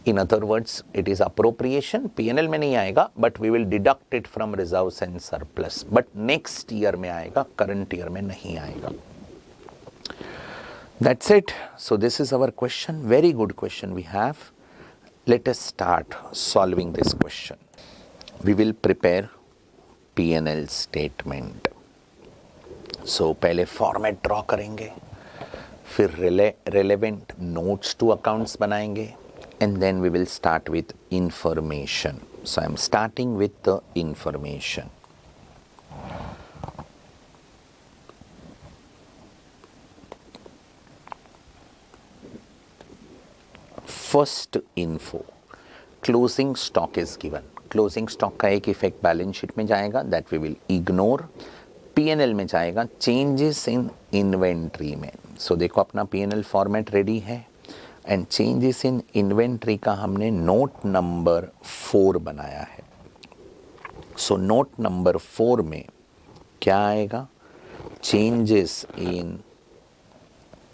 In other words, it is appropriation. PNL में नहीं आएगा, but we will deduct it from reserves and surplus. But next year में आएगा, current year में नहीं आएगा. That's it. So this is our question. Very good question we have. Let us start solving this question. We will prepare P&L statement. So पहले format draw करेंगे, फिर relevant notes to accounts बनाएंगे, and then we will start with information. So I am starting with the information. First info, closing stock is given. Closing stock का एक effect balance sheet में जाएगा, that we will ignore. PNL में जाएगा changes in inventory में. So देखो अपना PNL format ready है, एंड चेंजेस इन इन्वेंट्री का हमने नोट नंबर 4 बनाया है. सो नोट नंबर 4 में क्या आएगा? Changes in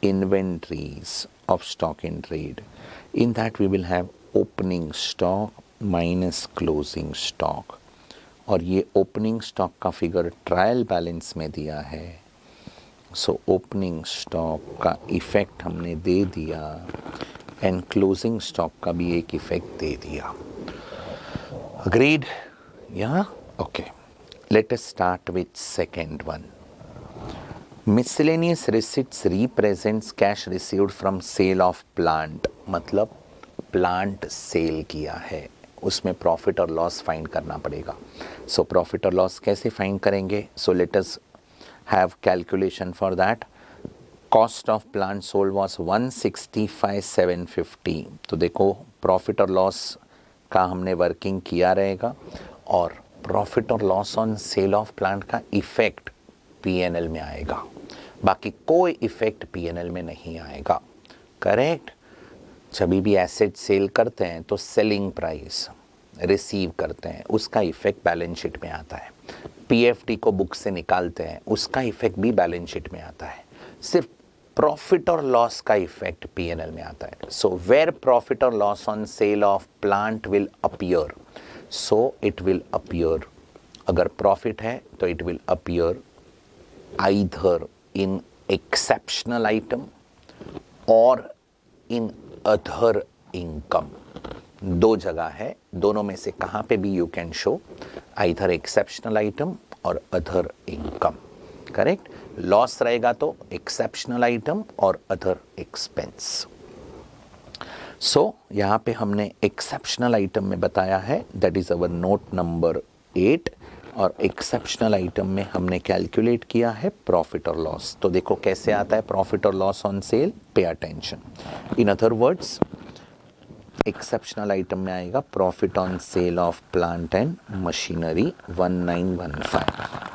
inventories of stock in trade. In that we will have opening stock minus closing stock. और ये opening stock का फिगर ट्रायल बैलेंस में दिया है. सो ओपनिंग स्टॉक का इफेक्ट हमने दे दिया, एंड क्लोजिंग स्टॉक का भी एक इफेक्ट दे दिया. अग्रीड? या okay. Let us start with second one. Miscellaneous receipts represents cash received from sale of plant. मतलब प्लांट सेल किया है, उसमें प्रॉफिट और लॉस फाइंड करना पड़ेगा. सो प्रॉफिट और लॉस कैसे फाइंड करेंगे? So let us have calculation for that. Cost of plant sold was 165,750. तो देखो प्रॉफिट और लॉस का हमने वर्किंग किया रहेगा, और प्रॉफिट और loss on sale of plant का इफेक्ट पीएनएल में आएगा. बाकी कोई इफेक्ट पीएनएल में नहीं आएगा. करेक्ट. जब भी एसेट सेल करते हैं तो सेलिंग प्राइस रिसीव करते हैं, उसका इफेक्ट बैलेंस शीट में आता है. पीएफटी को बुक से निकालते हैं, उसका इफेक्ट भी बैलेंस शीट में आता है. सिर्फ प्रॉफिट और लॉस का इफेक्ट पीएनएल में आता है. सो वेयर प्रॉफिट और loss on sale of plant will appear, so it will appear. अगर प्रॉफिट है तो it will appear either in exceptional item or in other income. दो जगह है, दोनों में से कहाँ पे भी you can show either exceptional item or other income. Correct. Loss रहेगा तो exceptional item और other expense. सो यहाँ पे हमने exceptional item में बताया है, that is our note number 8. और एक्सेप्शनल आइटम में हमने कैलकुलेट किया है प्रॉफिट और लॉस. तो देखो कैसे आता है प्रॉफिट और loss on cell. Pay attention. In other words, exceptional item में आएगा profit on sale of plant and machinery 1915.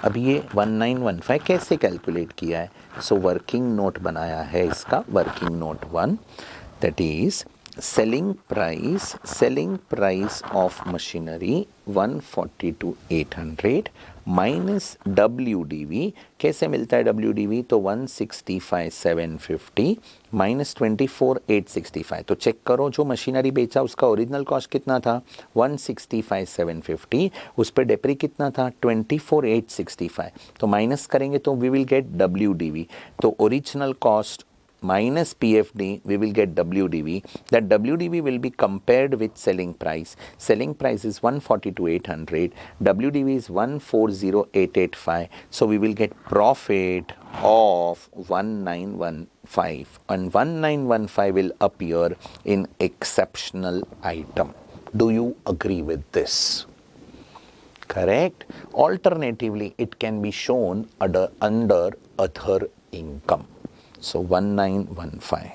अब ये 1915 कैसे कैलकुलेट किया है? सो वर्किंग नोट बनाया है इसका, working note 1, that is selling price of machinery 142,800 minus WDV. कैसे मिलता है WDV? तो 165,750 माइनस 24,865. तो चेक करो जो मशीनरी बेचा उसका ओरिजिनल कॉस्ट कितना था? 165,750. उस पर डेप्री कितना था? 24,865. तो माइनस करेंगे तो वी विल गेट WDV. तो original cost minus PFD, we will get WDV. That WDV will be compared with selling price. Selling price is 142,800. WDV is 140,885. So we will get profit of 1915, and 1915 will appear in exceptional item. Do you agree with this? Correct. Alternatively, it can be shown under other income. So 1915.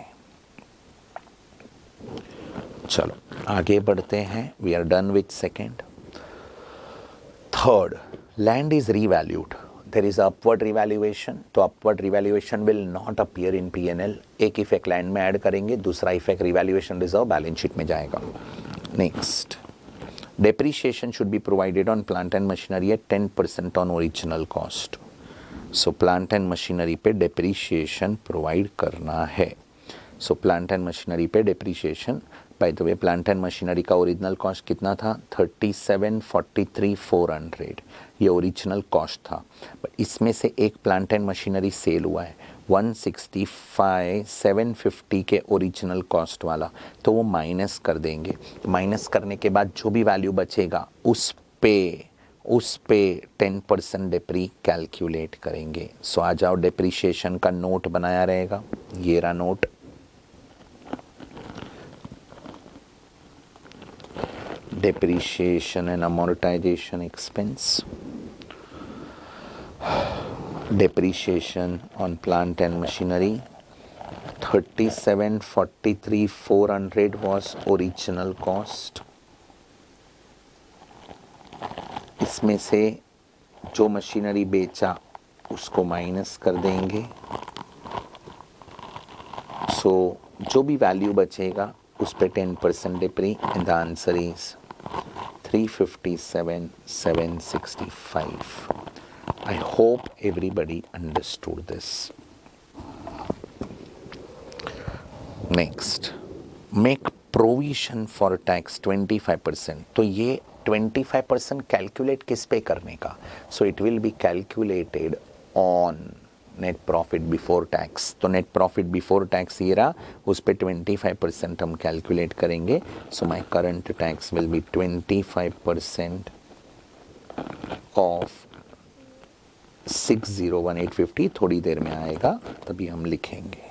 चलो आगे बढ़ते हैं. We are done with second. Third, land is revalued. There is upward revaluation. तो upward revaluation will not appear in P&L. एक effect land में add करेंगे, दूसरा effect revaluation reserve balance sheet में जाएगा. Next, depreciation should be provided on plant and machinery at 10% on original cost. So plant and machinery पे depreciation provide करना है. So plant and machinery पे depreciation, by the way plant and machinery का original cost कितना था? 37,43,400. ये original cost था. But इसमें से एक plant and machinery sale हुआ है 165,750 के ओरिजिनल कॉस्ट वाला, तो वो माइनस कर देंगे. माइनस करने के बाद जो भी वैल्यू बचेगा उस पे 10% डेप्री कैलकुलेट करेंगे. सो आ जाओ, डेप्रीशिएशन का नोट बनाया रहेगा. ये रहा note. Depreciation and amortisation expense. Depreciation on plant and machinery 37,43,400 was original cost. इसमें से जो मशीनरी बेचा उसको माइनस कर देंगे. सो जो भी वैल्यू बचेगा उस पे 10% depre. And the answer is 357,765. I hope everybody understood this. Next, make provision for tax 25%. तो ये 25% कैलकुलेट किस पे करने का? So it will be calculated on net profit before tax. तो net profit before tax ये रहा, उस पे 25% हम कैलकुलेट करेंगे. So my current tax will be 25% of 601,850. थोड़ी देर में आएगा, तभी हम लिखेंगे.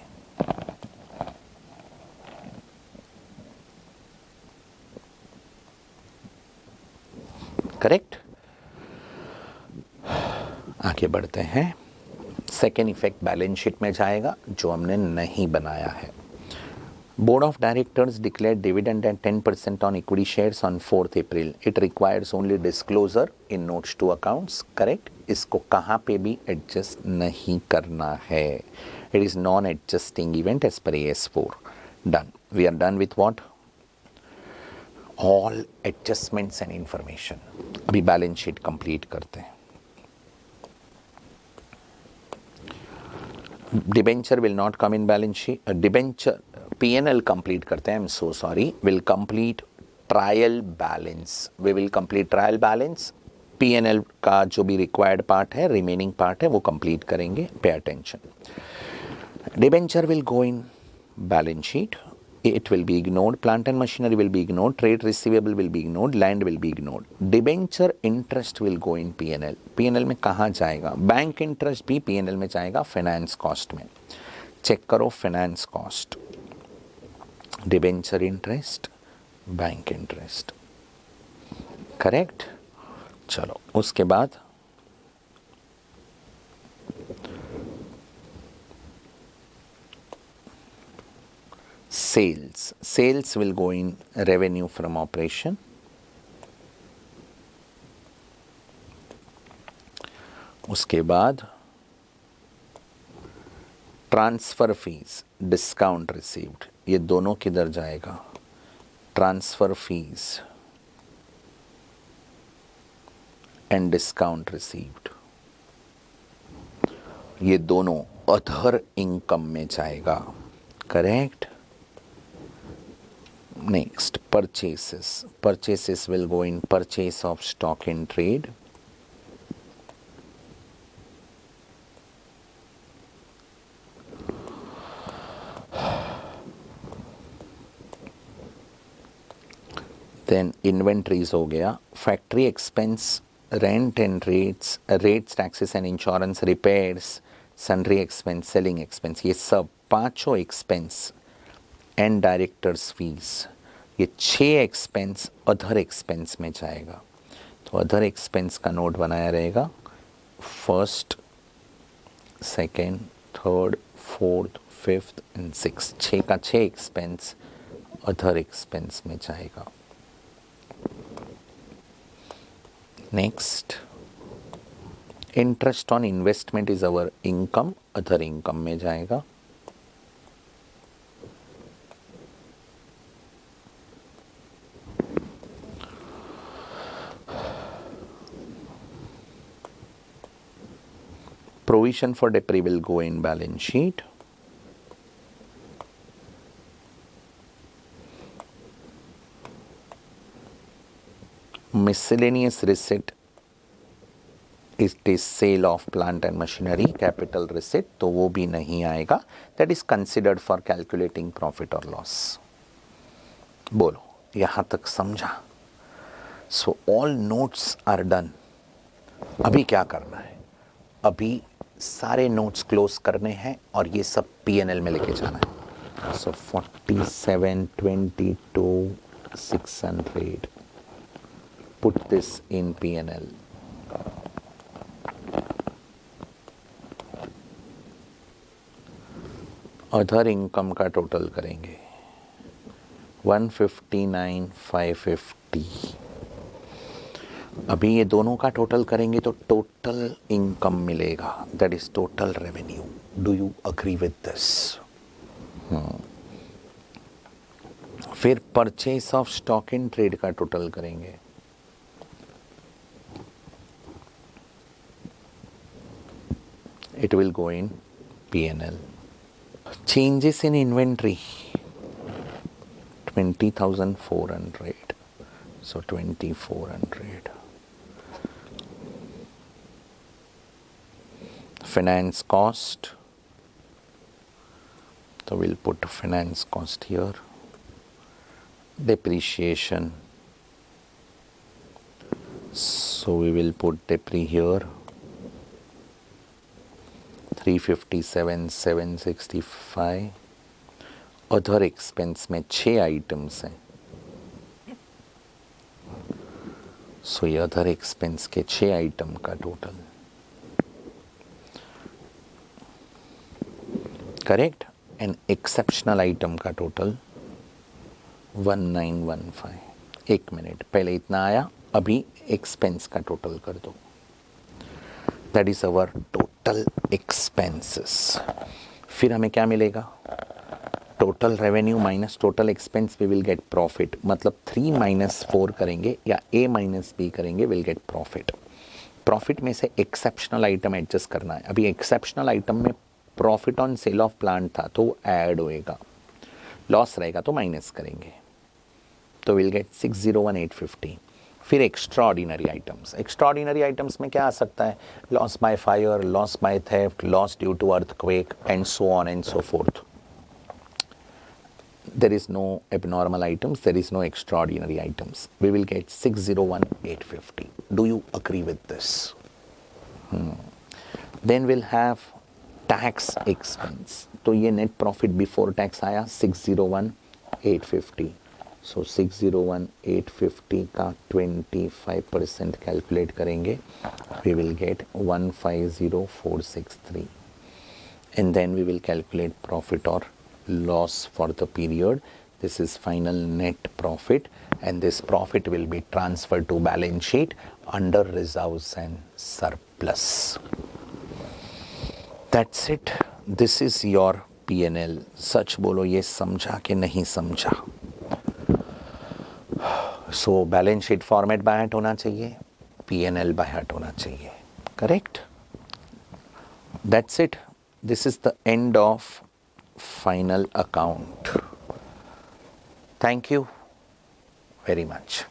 करेक्ट. आगे बढ़ते हैं. सेकेंड इफेक्ट बैलेंस शीट में जाएगा जो हमने नहीं बनाया है. Board of Directors declared dividend at 10% on equity shares on 4th April. It requires only disclosure in notes to accounts. Correct? इसको कहाँ पे भी एडजस्ट नहीं करना है. It is non-adjusting event as per AS4. Done. We are done with what? All adjustments and information. अभी balance sheet complete करते हैं. Debenture will not come in balance sheet. Debenture P&L complete करते हैं. I'm so sorry. Will complete trial balance. We will complete trial balance. P&L का जो भी required part है, remaining part है, वो complete करेंगे. Pay attention. Debenture will go in balance sheet. It will be ignored. Plant and machinery will be ignored. Trade receivable will be ignored. Land will be ignored. Debenture interest will go in P&L. P&L में कहाँ जाएगा? Bank interest भी P&L में जाएगा finance cost में. Check करो finance cost. Debenture interest, bank interest. Correct. चलो उसके बाद sales will go in revenue from operation. उसके बाद ट्रांसफर फीस, डिस्काउंट रिसीव्ड, ये दोनों किधर जाएगा? Transfer fees and discount received, ये दोनों अदर इनकम में जाएगा. Correct. Next, purchases will go in purchase of stock in trade. Then inventories हो गया, factory expense, rent and rates taxes and insurance, repairs, sundry expense, selling expense, ये सब पांचों expense and directors fees, ये 6 expense other expense में जाएगा। तो other expense का नोट बनाया रहेगा, first, second, third, fourth, fifth and six, 6 का 6 एक्सपेंस अदर एक्सपेंस में जाएगा। Next, interest on investment is our income, other income में जाएगा। Provision for debris will go in balance sheet. Miscellaneous receipt is the sale of plant and machinery, capital receipt, तो वो भी नहीं आएगा. That is considered for calculating profit or loss. बोलो, यहाँ तक समझा? So all notes are done. अभी क्या करना है? अभी सारे नोट्स क्लोज करने हैं और ये सब P&L में लेके जाना है. So 47, 22, 600 put this in P&L. Other income का टोटल करेंगे 159,550. अभी ये दोनों का टोटल करेंगे तो टोटल इनकम मिलेगा, that is total revenue. Do you agree with this? फिर purchase of stock in trade का टोटल करेंगे. It will go in P&L. Changes in inventory 20,400, so 2,400. Finance cost, so we'll put finance cost here. Depreciation, so we will put depre here. 357,765. Other expense में 6 items हैं, सो ये other expense के 6 item का total. Correct. And exceptional item का total 1915. एक minute, पहले इतना आया, अभी एक्सपेंस का टोटल कर दो. That is our total expenses. फिर हमें क्या मिलेगा? Total revenue minus total expense, we will get profit. मतलब 3 - 4 करेंगे या A - B करेंगे, विल गेट प्रॉफिट. प्रॉफिट में से एक्सेप्शनल आइटम एडजस्ट करना है. अभी एक्सेप्शनल आइटम में profit on sale of plant था तो वो ऐड होएगा, लॉस रहेगा तो माइनस करेंगे, तो विल गेट 601,850. फिर extraordinary items. Extraordinary items में क्या आ सकता है? Loss by fire, loss by theft, loss due to earthquake and so on and so forth. There is no abnormal items, there is no extraordinary items. We will get 601,850. Do you agree with this? Then we'll have tax expense. तो ये net profit before tax आया 601,850. So 601,850 का 25% calculate करेंगे, we will get 150,463. And then we will calculate profit or loss for the period. This is final net profit, and this profit will be transferred to balance sheet under reserves and surplus. That's it. This is your P&L. सच बोलो, ये समझा कि नहीं समझा? So balance sheet format by heart होना चाहिए, P&L by heart होना चाहिए. Correct? That's it. This is the end of final account. Thank you very much.